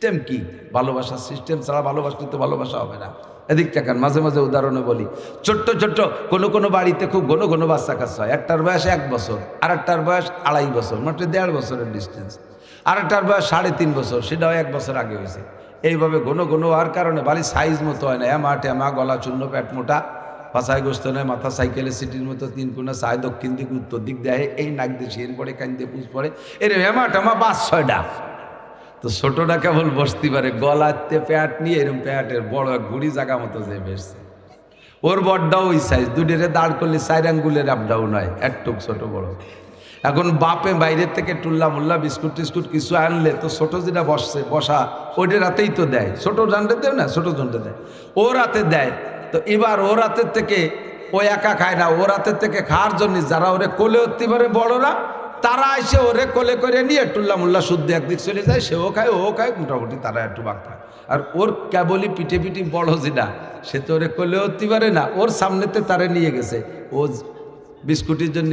System কি? ভালোবাসার system ছাড়া ভালোবাসলে তো ভালোবাসা হবে না। এদিক টাকান, মাঝে মাঝে উদাহরণে বলি, ছোট্ট ছোট্ট কোনো বাড়িতে খুব ঘন বাচ্চা কাচ্চা হয়। একটার বয়স 1 বছর, আর একটার বয়স 2.5 বছর, মাত্র 1.5 বছরের ডিস্টেন্স। আর একটার বয়স 3.5 বছর, সেটাও 1 বছর আগে হয়েছে। এইভাবে ঘন হওয়ার কারণে বাড়ির সাইজ মতো হয় না, এমা গলা চূর্ণ, পেট মোটা, পাছায় গোস্ত নয়, মাথা সাইকেলের সিটির মতো 3 কোণা, চায় দক্ষিণ দিক উত্তর দিক দেয়, এই নাক দিয়ে শির পড়ে, কান দিয়ে পুষ পড়ে, এরম এমা 5-6টা। তো ছোটটা কেবল বসতে পারে, গলাতে প্যাট নিয়ে এরকম প্যাটের বড় এক ঘুড়ি জায়গা মতো যে বেসছে। ওর বড়টাও ওই সাইজ, দুটোরে দাঁড় করলে 4 আঙ্গুলের আপ ডাউন হয়, একটুক ছোট বড়। এখন বাপে বাইরের থেকে টুল্লা মুল্লা বিস্কুট টিস্কুট কিছু আনলে তো ছোট যেটা বসা ওইটা রাতেই তো দেয়, ছোট জানতে দেয় না, ছোট জনটা দেয়, ও রাতে দেয়। তো এবার ও রাতের থেকে ও একা খায় না, ও রাতের থেকে খাওয়ার জন্য যারা ওরে কোলে উঠতে পারে বড়রা, তারা এসে ওরে কোলে করে নিয়ে টুল্লা মুল্লা শুদ্ধ একদিক চলে যায়, সেও খায় ও খায়, মোটামুটি তারা একটু বাক খায়। আর ওর কেবলই পিঠে বড় যেটা, সে তো ওরে কোলে উঠতে পারে না, ওর সামনেতে তারে নিয়ে গেছে, ও বিস্কুটের জন্য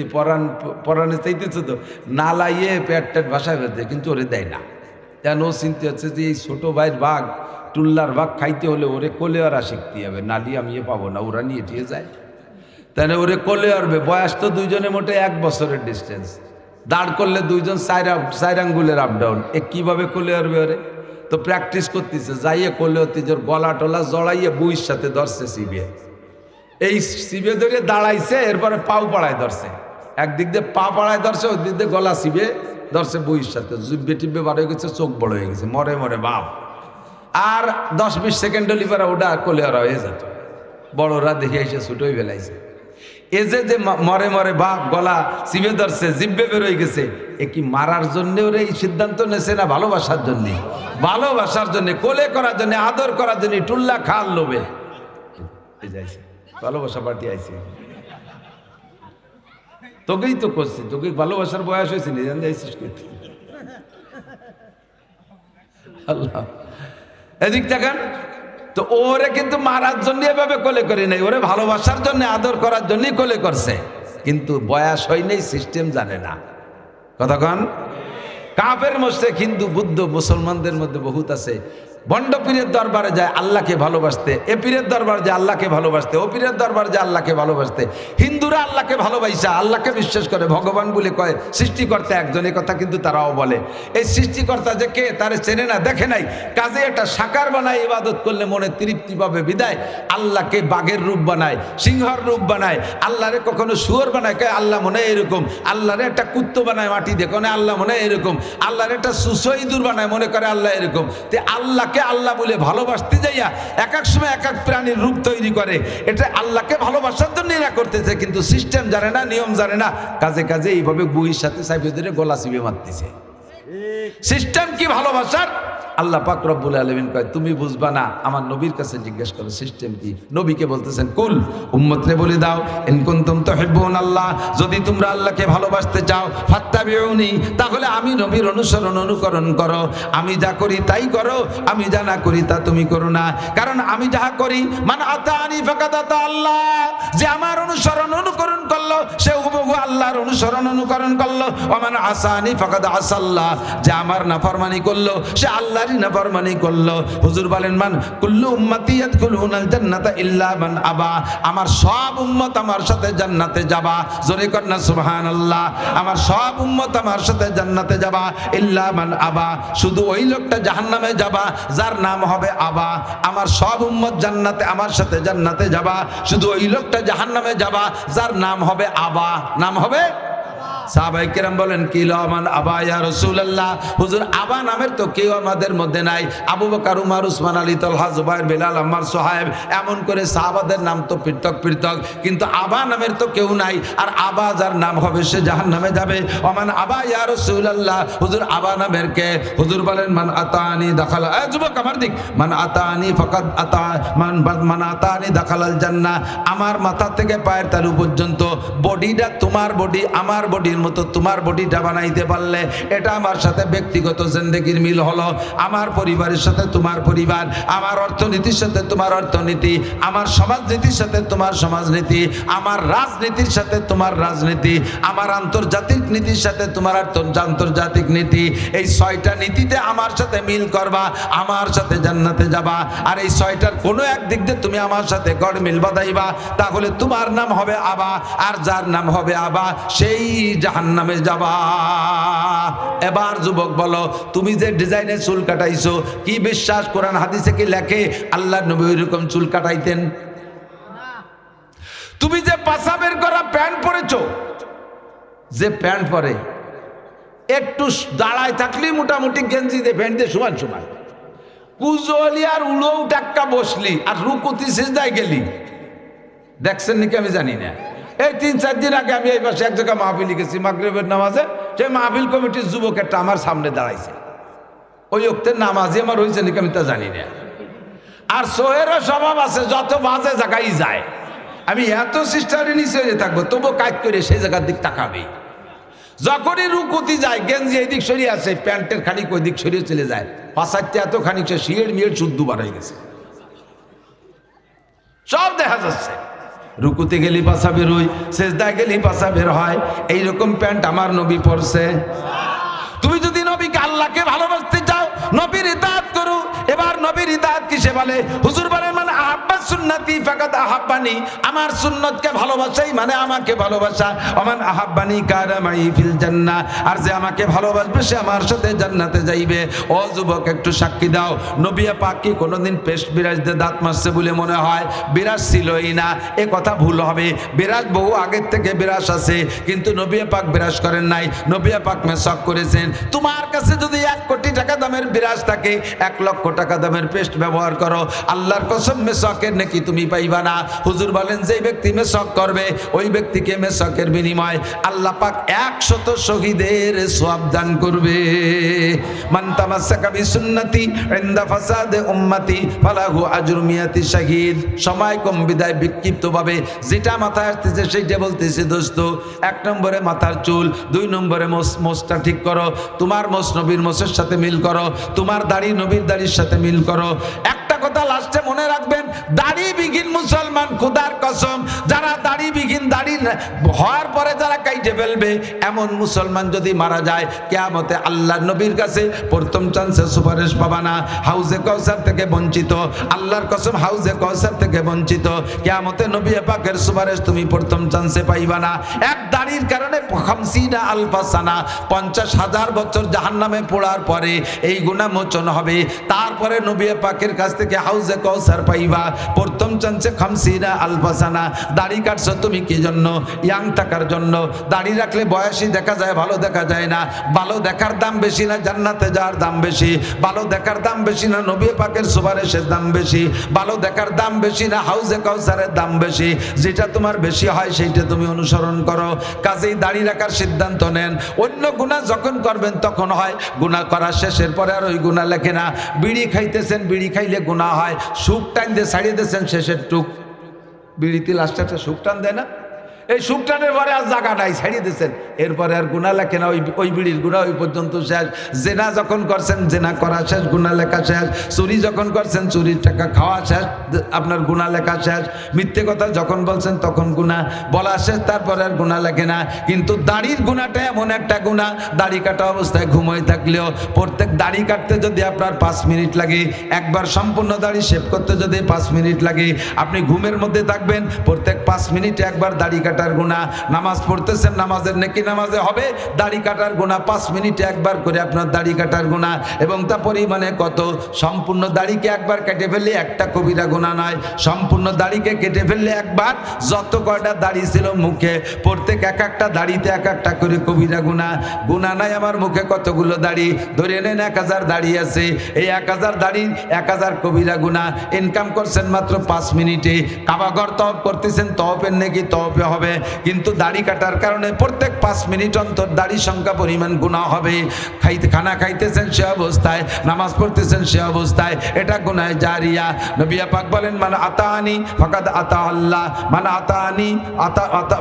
পরাণে চাইতেছে, তো না লাইয়ে পেট ভাসায় ফেলতে, কিন্তু ওরে দেয় না। কেন? ও চিন্তা হচ্ছে যে এই ছোটো ভাইয়ের ভাগ, টুল্লার ভাগ খাইতে হলে ওরে কোলে আর শিখতে হবে, নালি আমি পাবো না, ওরা নিয়ে টিয়ে যায়। তাহলে ওরে কোলে আরবে, বয়স তো দুইজনে মোটে 1 বছরের ডিস্টেন্স, দাঁড় করলে দুইজন 4 আঙ্গুলের আপ ডাউন, এ কীভাবে কোলে আরবে ওরে? তো প্র্যাকটিস করতেছে, যাইয়ে কোলে হতে জোর গলা টলা জড়াইয়ে বুইয়ের সাথে ধরছে সিবে, এই সিবে ধরে দাঁড়াইছে, এরপরে পাও পাড়ায় ধরছে, একদিক দিয়ে পা পাড়ায় ধরছে, ওই দিক দিয়ে গলা সিবে ধরছে বুইয়ের সাথে, জিব্বে টিব্বে বার হয়ে গেছে, চোখ বড় হয়ে গেছে, মরে বাপ। আর 10-20 সেকেন্ড লিপারা ওটা কোলে আর হয়ে যেত, বড়রা দেখে এসে ছুটোই বেলাইছে। এ যে মরে বাপ গলা সিবে ধরছে, জিব্বে বের হয়ে গেছে, এ কি মারার জন্যে ওরা এই সিদ্ধান্ত নেছে না ভালোবাসার জন্যে? ভালোবাসার জন্যে, কোলে করার জন্যে, আদর করার জন্যে, টুল্লা খাল লোভে যাইছে, ভালোবাসা পার্টি আইছে। তোকেই তো করছি, তোকে ভালোবাসার বয়স হয়েছে নি, জান যাইছিস করতে। আল্লাহ, এদিক দেখান। তো ওরে কিন্তু মারার জন্য এভাবে কোলে করে নাই, ওরে ভালোবাসার জন্য, আদর করার জন্যই কোলে করছে, কিন্তু বয়স হয় নাই, সিস্টেম জানে না। কতক্ষণ কাফের মুশরিক, হিন্দু বুদ্ধ মুসলমানদের মধ্যে বহুত আছে, বন্ড পীরের দরবারে যায় আল্লাহকে ভালোবাসতে, এ পীরের দরবার যায় আল্লাহকে ভালোবাসতে, ও পীরের দরবার যায় আল্লাহকে ভালোবাসতে। হিন্দুরা আল্লাহকে ভালোবাসা, আল্লাহকে বিশ্বাস করে, ভগবান বলে কয়, সৃষ্টিকর্তা একজনের কথা কিন্তু তারাও বলে। এই সৃষ্টিকর্তা যে কে তারে চেনে না, দেখে নাই, কাজে এটা সাকার বানায়, ইবাদত করলে মনে তৃপ্তি পাবে বিদায় আল্লাহকে বাঘের রূপ বানায়, সিংহর রূপ বানায়, আল্লাহরে কখনো শুয়োর বানায়, কয় আল্লাহ মনে এরকম, আল্লাহরে একটা কুত্তো বানায় মাটি দেখো না, আল্লাহ মনে এরকম, আল্লাহর একটা সুসইদুর বানায়, মনে করে আল্লাহ এরকম। তে আল্লাহকে আল্লাহ বলে ভালোবাসতে যাইয়া এক এক সময় এক এক প্রাণীর রূপ তৈরি করে, এটা আল্লাহকে ভালোবাসার জন্য এরা করতেছে, কিন্তু সিস্টেম জানে না, নিয়ম জানে না, কাজে এইভাবে বুইয়ের সাথে সাইফে ধরে গলা চিপে মারতেছে। সিস্টেম কি ভালোবাসার? আল্লাহ পাক রব্বুল আলামিন কয়, তুমি বুঝবা না, আমার নবীর কাছে জিজ্ঞেস করো সিস্টেম কি। নবীকে বলতেছেন, কুল উম্মতরে বলে দাও, ইন কুনতুম তুহিব্বুনাল্লাহ, যদি তোমরা আল্লাহকে ভালোবাসতে চাও, ফাত্তাবিউনি, তাহলে আমি নবীর অনুকরণ করো, আমি যা করি তাই করো, আমি যা না করি তা তুমি করো না। কারণ আমি যাহা করি, মান আতানি ফাকাদ আতা আল্লাহ, যে আমার অনুকরণ করলো সে হুবহু আল্লাহর অনুকরণ করলো, ওয়া মান আসানি ফাকাদ আসাল্লাহ, যে আমার নাফরমানি করলো সে আল্লাহরই নাফরমানি করলো। হুজুর বলেন, মান কুল্লু উম্মতি ইয়াদখুলুনাল জান্নাতা ইল্লা মান আবা, আমার সব উম্মত আমার সাথে জান্নাতে যাবা, জোরে কর না সুবহানাল্লাহ, আমার সব উম্মত আমার সাথে জান্নাতে যাবা, ইল্লা মান আবা, শুধু ওই লোকটা জাহান্নামে যাবা যার নাম হবে আবা। আমার সব উম্মত জান্নাতে আমার সাথে জান্নাতে যাবা, শুধু ওই লোকটা জাহান্নামে যাবা যার নাম হবে আবা, নাম হবে। সাহাবায়ে কেরাম বলেন, কি লামান আবা ইয়া রাসূলুল্লাহ, হুজুর আবা নামের তো কেউ আমাদের মধ্যে নাই। আবু বকর, উমর, উসমান, আলী, তালহা, জুবাইর, বেলাল, আম্মার, সোহাইব, এমন করে সাহাবাদের নাম তো পৃথক, কিন্তু আবা নামের তো কেউ নাই। আর আবা যার নাম হবে সে জাহান্নামে যাবে। ওমান আবা ইয়া রাসূলুল্লাহ, হুজুর আবা নামের কে? হুজুর বলেন, মান আতানি দাখালা, যুবক আমার দিক, মান আতানি ফাকাদ আতা, মান আতানি দাখালাল জান্নাহ, আমার মাথা থেকে পায়ের তালু পর্যন্ত বডিটা তোমার বডি, আমার বডির বডির মতো তোমার বডিটা বানাইতে পারলে এটা আমার সাথে ব্যক্তিগত জিন্দেগির মিল হলো। আমার পরিবারের সাথে তোমার পরিবার, আমার অর্থনীতির সাথে তোমার অর্থনীতি, আমার সমাজনীতির সাথে তোমার সমাজনীতি, আমার রাজনীতির সাথে তোমার রাজনীতি, আমার আন্তর্জাতিক নীতির সাথে তোমার আন্তর্জাতিক নীতি। এই 6টা নীতিতে আমার সাথে মিল করবা, আমার সাথে জান্নাতে যাবা। আর এই 6টার কোনো এক দিক দিয়ে তুমি আমার সাথে গড় মিল বাঁধাইবা, তাহলে তোমার নাম হবে আবা, আর যার নাম হবে আবা সেই জাহান্নামে যাবা। এবার যুবক বলো, তুমি যে ডিজাইনের চুল কাটাইছো, কি বিশ্বাস কোরআন হাদিসে কি লেখে আল্লাহ নবী ওইরকম চুল কাটাইতেন? তুমি যে পাছাবের করা প্যান্ট পরেছো, যে প্যান্ট পরে একটু দাঁড়ায় থাকলেই মোটামুটি গেঞ্জি দিয়ে প্যান্ট দিয়ে সমান সমান, কুজলি আর উড়োও টাক্কা বসলি আর রুকুতি সিজদায় গেলি, দেখছেন নাকি আমি জানি না। এই 3-4 দিন আগে আমি এই পাশে এক জায়গায় মাহফিল লিখেছি মাগরিবের নামাজে, সেই মাহফিল কমিটির যুবক একটা আমার সামনে দাঁড়াইছে। ওই ওক্তের নামাজে আমার হয়েছে নাকি আমি তা জানি না। আর সোহেরও স্বভাব আছে, যত বাজে জায়গায় যায়, আমি এত সিস্টারে নিচে থাকবো তবু কাজ করে সেই জায়গার দিক তাকাবে। যখনই রুকুতি যায় গেঞ্জি এই দিক সরিয়ে আসে, প্যান্টের খানিক ওই দিক সরিয়ে চলে যায়, পাশাচ্ছে এত খানিক সে শিয়ের মিয়ের শুদ্ধ বাড়াই গেছে, সব দেখা যাচ্ছে। রুকুতে গেলি পাশা বের হই, সেজদায় গেলি পাশা বের হয়, এইরকম প্যান্ট আমার নবী পরছে। তুমি যদি নবীকে আল্লাহকে ভালোবাসতে চাও, নবীর ইতাআত করো। এবার নবীর ইতাআত কিসে বলে? হুজুর বলেন মানে আহাব্বা সুন্নতি ফাকাদ আহাব্বানি, আমার সুন্নতকে ভালোবাসাই মানে আমাকে ভালোবাসা। ওমান আহাব্বানি কানা মাই ফিল জান্নাহ, আর যে আমাকে ভালোবাসবে সে আমার সাথে জান্নাতে যাইবে। ও যুবক একটু সাক্ষী দাও, নবী পাক কি কোনোদিন পেস্ট বিরাজ দিয়ে দাঁত মাজছে বলে মনে হয়? বিরাজ ছিলই না, এ কথা ভুল হবে। বিরাজ বহু আগের থেকে বিরাজ আছে, কিন্তু নবী পাক বিরাজ করেন নাই, নবী পাক মেসওয়াক করেছেন। তোমার কাছে যদি 1 কোটি টাকা দামের বিরাজ থাকে, 1 লক্ষ টাকা দামের পেস্ট ব্যবহার করো, আল্লাহর কসম মেসওয়াকের নাকি তুমি পাইবা না। হুজুর বলেন যে ব্যক্তি মেসওয়াক করবে ওই ব্যক্তিকে মেসওয়াকের বিনিময় আল্লাহ পাক 100 শহীদের সওয়াব দান করবে। মান তামাসসাকা বিসুন্নতি ইনদা ফাসাদে উম্মতি ফালাহু আজরু মিয়াতি শাহীদ। সময় কম বিদায় বিক্ষিপ্তভাবে যেটা মাথায় আসতেছে সেইটা বলতেছে দোস্ত। 1 নম্বরে মাথার চুল, 2 নম্বরে মোচটা ঠিক করো, তোমার মোচ নবীর মোচের সাথে মিল করো, তোমার দাড়ি নবীর দাড়ির সাথে মিল করো। একটা কথা লাস্টে মনে রাখবেন, দাড়ি বিঘিন মুসলমান, খোদার কসম, যারা দাড়ি বিঘিন দাড়ি হওয়ার পরে যারা কাইটে ফেলবে এমন মুসলমান যদি মারা যায়, কিয়ামতে আল্লাহর নবীর কাছে প্রথম চান্সে সুপারিশ পাবা না, হাউজে কাউসার থেকে বঞ্চিত। আল্লাহর কসম, হাউজে কাউসার থেকে বঞ্চিত। কিয়ামতে নবী পাকের সুপারিশ তুমি প্রথম চান্সে পাইবা না। এক দাড়ির কারণে 50 আলফা সানা, 50,000 বছর জাহান্নামে পোড়ার পরে এই গুনাহ মোচন হবে। তারপরে নবী পাকের কাছ থেকে হাউজে কাউসার পাইবা প্রথম চান্সে 50 আলফা সানা। দাড়ি কাটছো তুমি কি জন্য? ইয়াং থাকার জন্য। দাড়ি রাখলে বয়সী দেখা যায়, ভালো দেখা যায় না। ভালো দেখার দাম বেশি না জান্নাতে যাওয়ার দাম বেশি? ভালো দেখার দাম বেশি না নবী পাকের সুপারিশের দাম বেশি? ভালো দেখার দাম বেশি না হাউজে কাউসারের দাম বেশি? যেটা তোমার বেশি হয় সেইটা তুমি অনুসরণ করো। কাজেই দাড়ি রাখার সিদ্ধান্ত নেন। অন্য গুনাহ যখন করবেন তখন হয়, গুনাহ করার শেষের পরে আর ওই গুনাহ লেখে না। বিড়ি খাইতেছেন, বিড়ি খাইলে গুনাহ হয়, সুখ টান দিয়ে ছাড়িয়ে দিয়েছেন শেষের টুক, বিড়িতে লাস্টে একটা সুখ টান দেয় না? এই সুখ টানের পরে আর জায়গা নাই, ছাড়িয়ে দিয়েছেন, এরপরে আর গুনাহ লেখে না। ওই বিড়ির গুনাহ ওই পর্যন্ত শেষ। জেনা যখন করছেন জেনা করা শেষ, গুনাহ লেখা শেষ। চুরি যখন করছেন চুরির টাকা খাওয়া শেষ, আপনার গুনাহ লেখা শেষ। মিথ্যে কথা যখন বলছেন তখন গুনাহ বলা শেষ, তারপরে আর গুনাহ লেখে না। কিন্তু দাড়ির গুনাহটা এমন একটা গুনাহ, দাড়ি কাটা অবস্থায় ঘুমোয় থাকলেও প্রত্যেক দাড়ি কাটতে যদি আপনার 5 মিনিট লাগে, একবার সম্পূর্ণ দাড়ি শেভ করতে যদি 5 মিনিট লাগে, আপনি ঘুমের মধ্যে থাকবেন, প্রত্যেক 5 মিনিটে একবার দাড়ি কাটার গুনাহ। নামাজ পড়তেছেন, নামাজের নেকি নামাজে হবে, দাড়ি কাটার গুনাহ 5 মিনিটে একবার করে আপনার দাড়ি কাটার গুনাহ। এবং তা পরিমাণে কত? সম্পূর্ণ দাড়িকে একবার কেটে ফেললে একটা কবিরা গুনাহ নয়, সম্পূর্ণ দাড়িকে কেটে ফেললে একবার যত কয়টা দাড়ি ছিল মুখে, প্রত্যেক এক একটা দাড়িতে এক একটা করে কবিরা গুনাহ। গুনাহ নাই আমার মুখে কতগুলো দাড়ি? ধরে নেন 1000 দাড়ি আছে, এই 1000 দাড়ির 1000 কবিরা গুনাহ। ইনকাম করছেন মাত্র 5 মিনিটে, কাবাঘর তওয়াফ করতেছেন, তওয়াফের নেকি তওয়াফে হবে। হবে, কিন্তু দাড়ি কাটার কারণে প্রত্যেক 5 মিনিট অন্তর দাড়ি সংখ্যা পরিমাণ গুনাহ হবে। খানা খাইতেছেন সে অবস্থায়, নামাজ পড়তেছেন সে অবস্থায়, এটা গুনাহ জারিয়া। নবী পাক বলেন, মান আতানি ফাকাদ আতা আল্লাহ, মান আতানি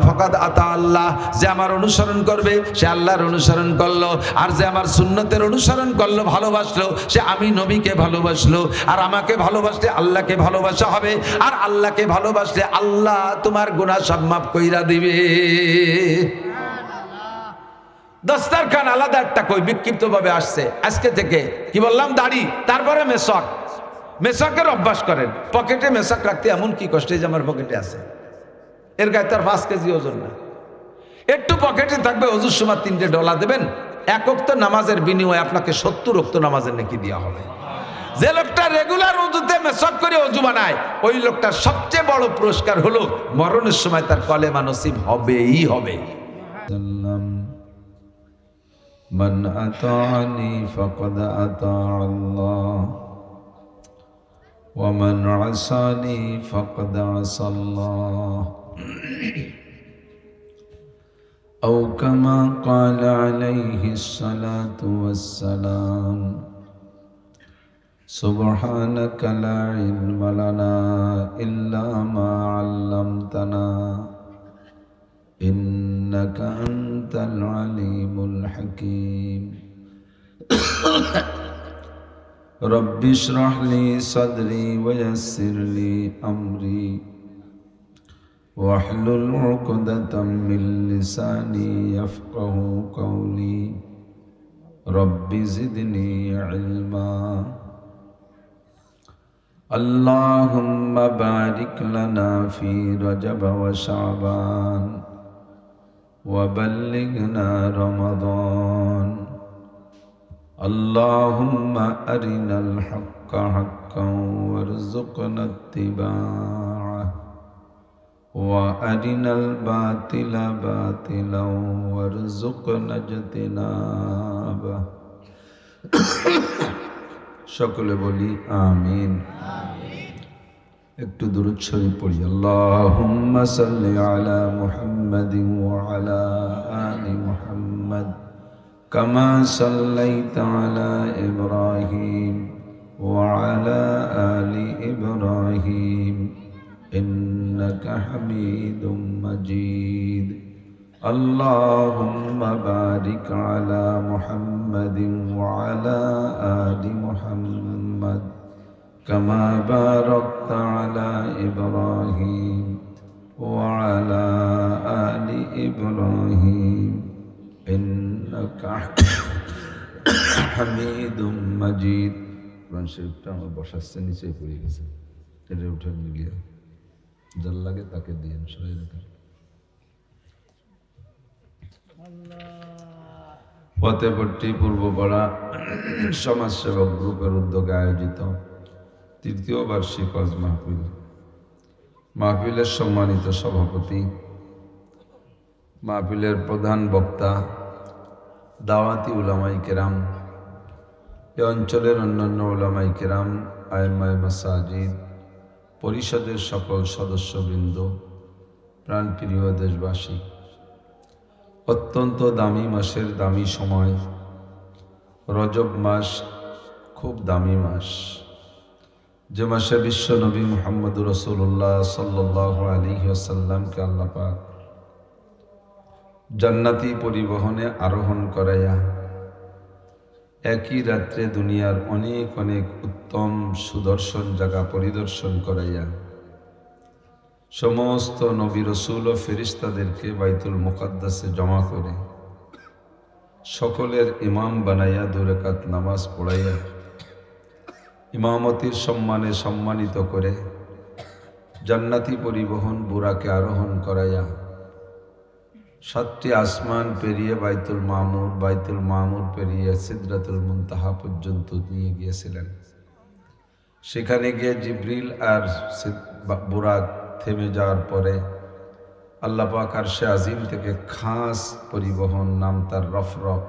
ফাকাদ আতা আল্লাহ। যে আমার অনুসরণ করবে সে আল্লাহর অনুসরণ করলো, আর যে আমার সুন্নতের অনুসরণ করলো, ভালোবাসলো, সে আমি নবীকে ভালোবাসলো। আর আমাকে ভালোবাসলে আল্লাহকে ভালোবাসা হবে, আর আল্লাহকে ভালোবাসলে আল্লাহ তোমার গুনাহ সব মাফ কইরা দিবে। দস্তারখান আলাদা একটা কই বিক্ষিপ্ত ভাবে আসছে আজকে থেকে। কি বললাম? দাড়ি, তারপরে মেশক। মেশকের অভ্যাস করেন, পকেটে মেশক রাখতে এমন কি কষ্ট যে আমার পকেটে আছে, এর গায়ে তার 5 কেজি ওজন না, একটু পকেটে থাকবে। অজুর সময় 3টে ডলা দেবেন, 1 ওয়াক্ত নামাজের বিনিময়ে আপনাকে 70 ওয়াক্ত নামাজের নেকি দেওয়া হবে। যে লোকটা রেগুলার অজুতে মেশক করে অজু বানায়, ওই লোকটার সবচেয়ে বড় পুরস্কার হলো মরণের সময় তার কলেমা নসিব হবেই হবে। মান আতানি ফাকাদ আতা আল্লাহ ওয়া মান আসানি ফাকাদ আসাল্লাহ। أو كما قال عليه الصلاة والسلام سبحانك لا علم لنا إلا ما علمتنا إنك أنت العليم الحكيم رب اشرح لي صدري ويسر لي أمري واحلل عقدة من لساني يفقه قولي رب زدني علما اللهم بارك لنا في رجب وشعبان وبلغنا رمضان اللهم أرنا الحق حقا وارزقنا اتباعه وأرنا الباطل باطلا وارزقنا اجتنابه সকলে বলি আমিন। একটু দুরূদ শরীফ পড়ি। আল্লাহুম্মা সাল্লি আলা মুহাম্মাদিন ওয়া আলা আলি মুহাম্মাদ কামা সাল্লাইতা আলা ইব্রাহিম ওয়া আলা আলি ইব্রাহিম إنك حميد مجيد اللهم بارك على محمد وعلى آل محمد كما باركت على إبراهيم وعلى آل إبراهيم إنك حميد مجيد কোরআন শরীফটা আমার বসাচ্ছে নিচেই পড়ে গেছে, এটা উঠে নিয়ে যার লাগে তাকে দিয়ে সরাই রাখেন। ফতেপট্টি পূর্বপাড়া সমাজসেবক গ্রুপের উদ্যোগে আয়োজিত ৩য় বার্ষিক হজ মাহফিল। মাহফিলের সম্মানিত সভাপতি, মাহফিলের প্রধান বক্তা, দাওয়াতি উলামায়ে কেরাম, এ অঞ্চলের অন্যান্য উলামায়ে কেরাম, আইম্মায়ে মাসাজিদ, পরিষদের সকল সদস্যবৃন্দ, প্রাণপ্রিয় দেশবাসী, অত্যন্ত দামি মাসের দামি সময় রজব মাস, খুব দামি মাস, যে মাসে বিশ্ব নবী মুহাম্মদুর রাসূলুল্লাহ সাল্লাল্লাহু আলাইহি ওয়াসাল্লামকে আল্লাহ পাক জান্নাতি পরিবহনে আরোহণ করাইয়া একই রাত্রে দুনিয়ার অনেক অনেক উত্তম সুদর্শন জায়গা পরিদর্শন করাইয়া সমস্ত নবী রাসূল ও ফেরেশতাদেরকে বাইতুল মুকাদ্দাসে জমা করে সকলের ইমাম বানাইয়া 2 রাকাত নামাজ পড়াইয়া ইমামতির সম্মানে সম্মানিত করে জান্নাতি পরিবহন বুরাকে আরোহণ করাইয়া 7টি আসমান পেরিয়ে বাইতুল মামুর পেরিয়ে সিদরাতুল মুনতাহা পর্যন্ত নিয়ে গিয়েছিলেন। সেখানে গিয়ে জিবরিল আর বুরাক থেমে যাওয়ার পরে আল্লাহ পাক আরশে আজিম থেকে খাস পরিবহন, নাম তার রফরফ,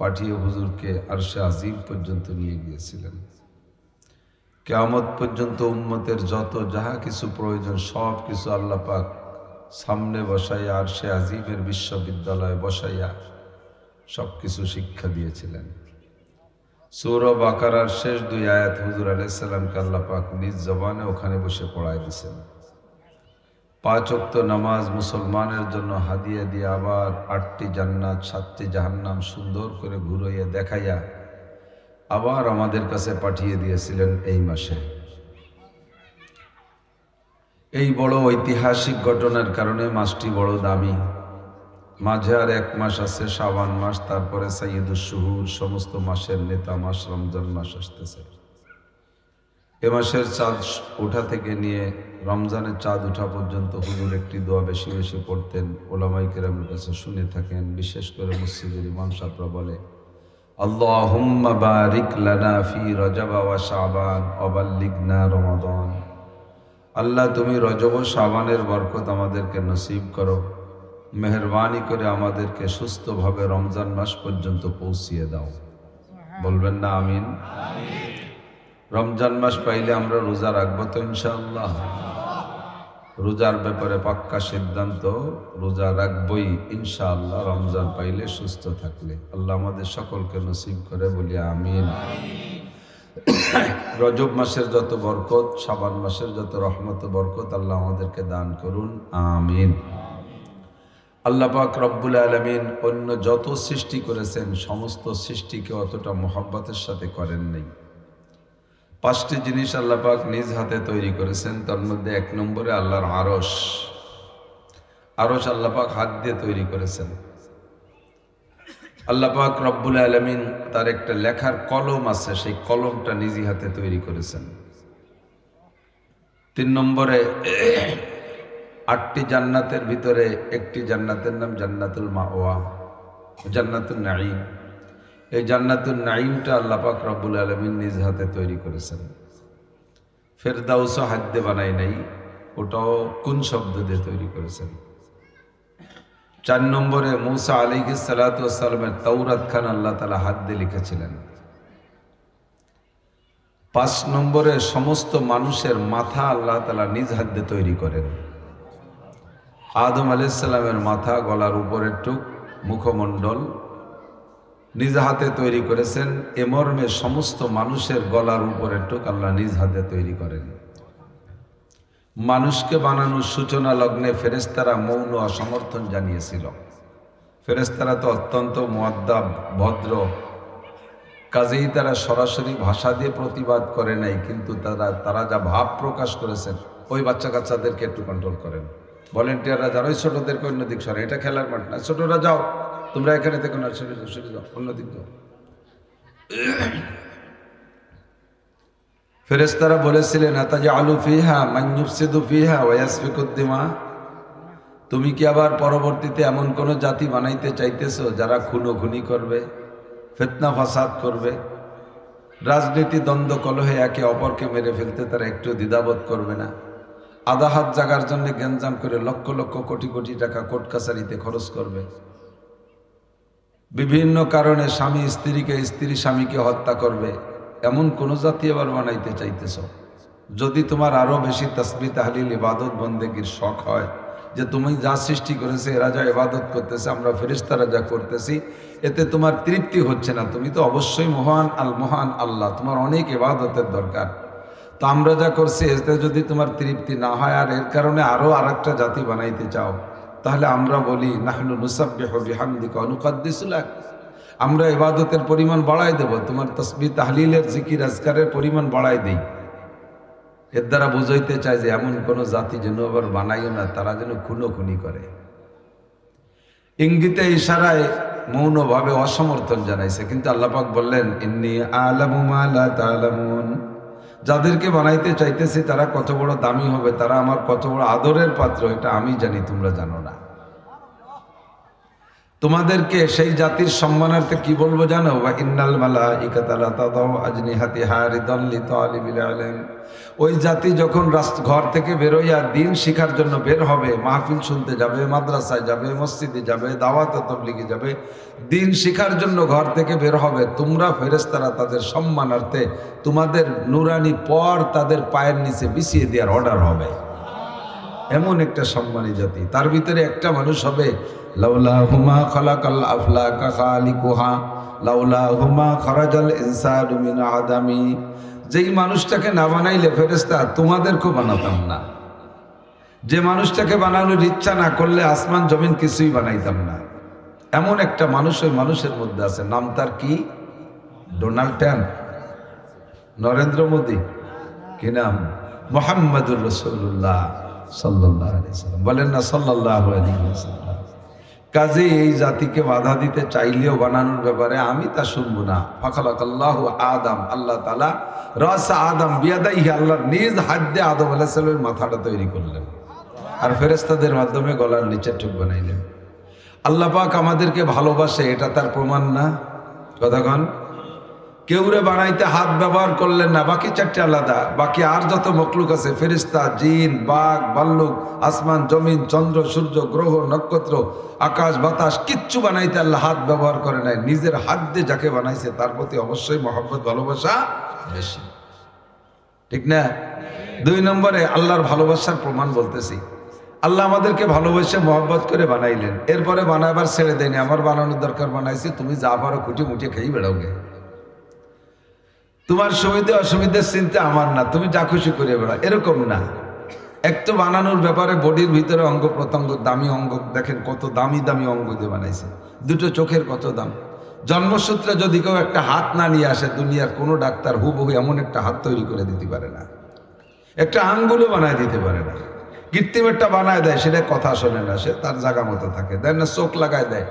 পাঠিয়ে হুজুরকে আরশে আজিম পর্যন্ত নিয়ে গিয়েছিলেন। কিয়ামত পর্যন্ত উম্মতের যত যাহা কিছু প্রয়োজন সব কিছু আল্লাহ পাক সামনে বসাইয়া আর সে আজিমের বিশ্ববিদ্যালয়ে বসাইয়া সব কিছু শিক্ষা দিয়েছিলেন। সূরা বাকারার শেষ 2 আয়াত হুজুর আলাইহিস সালামকে আল্লাহ পাক নিজ জবানে ওখানে বসে পড়ায় দিয়েছেন। 5 ওয়াক্ত নামাজ মুসলমানের জন্য হাদিয়া দিয়ে আবার 8টি জান্নাত 7টি জাহান্নাম সুন্দর করে ঘুরাইয়া দেখাইয়া আবার আমাদের কাছে পাঠিয়ে দিয়েছিলেন এই মাসে। এই বড় ঐতিহাসিক ঘটনার কারণে মাসটি বড় দামি। মাঝে আর 1 মাস আছে, শাবান মাস, তারপরে সাইয়্যিদুশ শুহুর, সমস্ত মাসের নেতা মাস রমজান মাস আসতেছে। এ মাসের চাঁদ ওঠা থেকে নিয়ে রমজানের চাঁদ ওঠা পর্যন্ত হুজুর একটি দোয়া বেশি বেশি পড়তেন, ওলামায়ে কেরামের কাছে শুনে থাকেন। বিশেষ করে মসজিদের ইমাম সাহেবরা বলে, আল্লাহুম্মা বারিক লানা ফি রজব ওয়া শাবান ওয়া বাল্লিগনা রমাদান। আল্লাহ তুমি রজব ও শাবানের বরকত আমাদেরকে নসিব করো, মেহেরবানি করে আমাদেরকে সুস্থভাবে রমজান মাস পর্যন্ত পৌঁছিয়ে দাও। বলবেন না আমিন? রমজান মাস পাইলে আমরা রোজা রাখবো তো ইনশাআল্লাহ? রোজার ব্যাপারে পাক্কা সিদ্ধান্ত, রোজা রাখবই ইনশাআল্লাহ রমজান পাইলে, সুস্থ থাকলে। আল্লাহ আমাদের সকলকে নসিব করে, বলি আমিন। রজব মাসের যত বরকত, শাবান মাসের যত রহমত বরকত আল্লাহ আমাদেরকে দান করুন, আমিন। আল্লাহ পাক রব্বুল আলামিন অন্য যত সৃষ্টি করেছেন সমস্ত সৃষ্টিকে অতটা মোহাব্বতের সাথে করেন নাই। 5টি জিনিস আল্লাহ পাক নিজ হাতে তৈরি করেছেন। তার মধ্যে 1 নম্বরে আল্লাহর আরশ। আরশ আল্লাহ পাক হাত দিয়ে তৈরি করেছেন। আল্লাহ পাক রব্বুল আলামিন তার একটা লেখার কলম আছে, সেই কলমটা নিজ হাতে তৈরি করেছেন। 3 নম্বরে 8টি জান্নাতের ভিতরে একটি জান্নাতের নাম জান্নাতুল মাওয়া, জান্নাতুন নাঈম। এই জান্নাতুন নাঈমটা আল্লাহ পাক রব্বুল আলামিন নিজ হাতে তৈরি করেছেন। ফেরদাউস হাত দিয়ে বানাই নাই, ওটাও কোন শব্দ দিয়ে তৈরি করেছেন। 4 নম্বরে মূসা আলাইহিস সালাতু ওয়াস সালামের তাওরাত খান আল্লাহ তাআলা হাত দিয়ে লিখেছিলেন। 5 নম্বরে সমস্ত মানুষের মাথা আল্লাহ তাআলা নিজ হাত দিয়ে তৈরি করেন। আদম আলাইহিস সালামের মাথা, গলার উপরের টুক, মুখমণ্ডল নিজ হাতে তৈরি করেছেন। এ মর্মে সমস্ত মানুষের গলার উপরের টুক আল্লাহ নিজ হাতে তৈরি করেন। মানুষকে বানানোর সূচনা লগ্নে ফেরেশতারা মৌন অসমর্থন জানিয়েছিল। ফেরেশতারা তো অত্যন্ত মুআদ্দাব, ভদ্র, কাজেই তারা সরাসরি ভাষা দিয়ে প্রতিবাদ করে নাই, কিন্তু তারা যা ভাব প্রকাশ করেছেন, ওই বাচ্চা কাচ্চাদেরকে একটু কন্ট্রোল করেন। ভলেন্টিয়াররা যারা ওই ছোটদেরকে অন্যদিক সরে, এটা খেলার মাঠ না, ছোটরা যাও, তোমরা এখানে থেকে না, সরে যাও, অন্যদিক যাও। ফেরেশতারা বলেছিলেন, আতাজআলু ফিহা মান ইউফসিদু ফিহা ওয়া ইয়াসফিকুদ দিমা। তুমি কি আবার পরবর্তীতে এমন কোন জাতি বানাইতে চাইতেছো যারা খুনোখুনি করবে, ফিতনা ফাসাদ করবে, রাজনীতি দ্বন্দ্ব কলহে একে অপরকে মেরে ফেলতে তারা একটু দ্বিধাবোধ করবে না, আধা হাত জাগার জন্য গ্যাঞ্জাম করে লক্ষ লক্ষ কোটি কোটি টাকা কোর্ট কাছারিতে খরচ করবে, বিভিন্ন কারণে স্বামী স্ত্রীকে, স্ত্রী স্বামীকে হত্যা করবে, এমন কোন জাতি আবার বানাইতে চাইতেছ? যদি তোমার আরো বেশি তাসবিহ তাহলিল ইবাদত বন্দেগীর শখ হয়, যে তুমি যা সৃষ্টি করেছে, এরা যা ইবাদত করতেছে, আমরা ফেরেশতারা যা করতেছি, এতে তোমার তৃপ্তি হচ্ছে না, তুমি তো অবশ্যই মহান আল্লাহ, তোমার অনেক ইবাদতের দরকার, তো আমরা যা করছি এতে যদি তোমার তৃপ্তি না হয় আর এর কারণে আরো আরেকটা জাতি বানাইতে চাও, তাহলে আমরা বলি নাহনু নুসাব্বিহু বিহামদিকা ওয়া নুকাদ্দিসু লাক, আমরা ইবাদতের পরিমাণ বাড়াই দেব, তোমার তাসবিহ তাহলিলের জিকির আজকারের পরিমাণ বাড়াই দেই। এর দ্বারা বুঝাইতে চায় যে এমন কোন জাতি যেন আবার বানাইও না, তারা যেন খুনোখুনি করে। ইঙ্গিতে ইশারায় মৌনভাবে অসমর্থন জানাইছে, কিন্তু আল্লাহ পাক বললেন, ইন্নী আ'লামু মা লা তা'লামুন। যাদেরকে বানাইতে চাইতেছি তারা কত বড় দামি হবে, তারা আমার কত বড় আদরের পাত্র, এটা আমি জানি, তোমরা জানো না। তোমাদেরকে সেই জাতির সম্মানার্থে কি বলবো জানো? ওয়া ইন্নাল মালাইকাতা লা তাদাউ আজনিহাতিহা রিদাল লিতালিবিল ইলম। ওই জাতি যখন ঘর থেকে বেরোইয়া দিন শিখার জন্য বের হবে, মাহফিল শুনতে যাবে, মাদ্রাসায় যাবে, মসজিদে যাবে, দাওয়াত ও তাবলীগে যাবে, দিন শিখার জন্য ঘর থেকে বের হবে, তোমরা ফেরেশতারা তাদের সম্মানার্থে তোমাদের নুরানি পর তাদের পায়ের নিচে বিছিয়ে দেওয়ার অর্ডার হবে। এমন একটা সম্মানী জাতি। তার ভিতরে একটা মানুষ হবে লাউলা হুমা খালাকাল আফলাকা খালিকুহা লাউলা হুমা খরাজাল ইনসানু মিন আদামি। যেই মানুষটাকে না বানাইলে ফেরেশতা তোমাদেরকেও বানাতাম না। যে মানুষটাকে বানানোর ইচ্ছা না করলে আসমান জমিন কিছুই বানাইতাম না। এমন একটা মানুষ ওই মানুষের মধ্যে আছে। নাম তার কি? ডোনাল্ড ট্রাম্প, নরেন্দ্র মোদী, কি নাম? মুহাম্মাদুর রাসূলুল্লাহ সাল্লাল্লাহু আলাইহি ওয়াসাল্লাম। বলেন না সাল্লাল্লাহু আলাইহি ওয়াসাল্লাম। কাজে এই জাতিকে বাধা দিতে চাইলেও বানানোর ব্যাপারে আমি তা শুনবো না। ফাখালাকাল্লাহু আদম, আল্লাহ তাআলা রাস আদম বিয়াদাইহি, আল্লাহর নিজ হাত দিয়ে আদম আলাইহিস সালামের মাথাটা তৈরি করলেন আর ফেরেশতাদের মাধ্যমে গলার নিচে ঠুক বানাইলেন। আল্লাহ পাক আমাদেরকে ভালোবাসে, এটা তার প্রমাণ না? কতক্ষণ কেউরে বানাইতে হাত ব্যবহার করলেন না, বাকি চারটে আলাদা। বাকি আর যত মখলুক আছে, ফেরেশতা, জিন, বাঘ, ভাল্লুক, আসমান জমিন, চন্দ্র সূর্য, গ্রহ নক্ষত্র, আকাশ বাতাস, কিচ্ছু বানাইতে আল্লাহ হাত ব্যবহার করে নাই। নিজের হাত দিয়ে যাকে বানাইছে তার প্রতি অবশ্যই মহব্বত ভালোবাসা বেশি, ঠিক না? 2 নম্বরে আল্লাহর ভালোবাসার প্রমাণ বলতেছি। আল্লাহ আমাদেরকে ভালোবেসে মহব্বত করে বানাইলেন, এরপরে বানাবার ছেড়ে দেয়নি। আমার বানানোর দরকার, বানাইছি, তুমি যা পারো খুঁটি মুটে খেয়ে বেড়াওগে। তোমার সুবিধে অসুবিধার চিন্তা আমার না, তুমি যা খুশি করে বেড়াও, এরকম না। এক তো বানানোর ব্যাপারে বডির ভিতরে অঙ্গ প্রত্যঙ্গ, দামি অঙ্গ দেখেন, কত দামি দামি অঙ্গ দিয়ে বানাইছে। 2টো চোখের কত দাম। জন্মসূত্রে যদি কেউ একটা হাত না নিয়ে আসে, দুনিয়ার কোনো ডাক্তার হুবহু এমন একটা হাত তৈরি করে দিতে পারে না, একটা আঙ্গুলও বানায় দিতে পারে না। কৃত্রিম একটা বানায় দেয়, সেটা কথা শোনে না, সে তার জায়গা মতো থাকে। দেয় না চোখ লাগায় দেয়,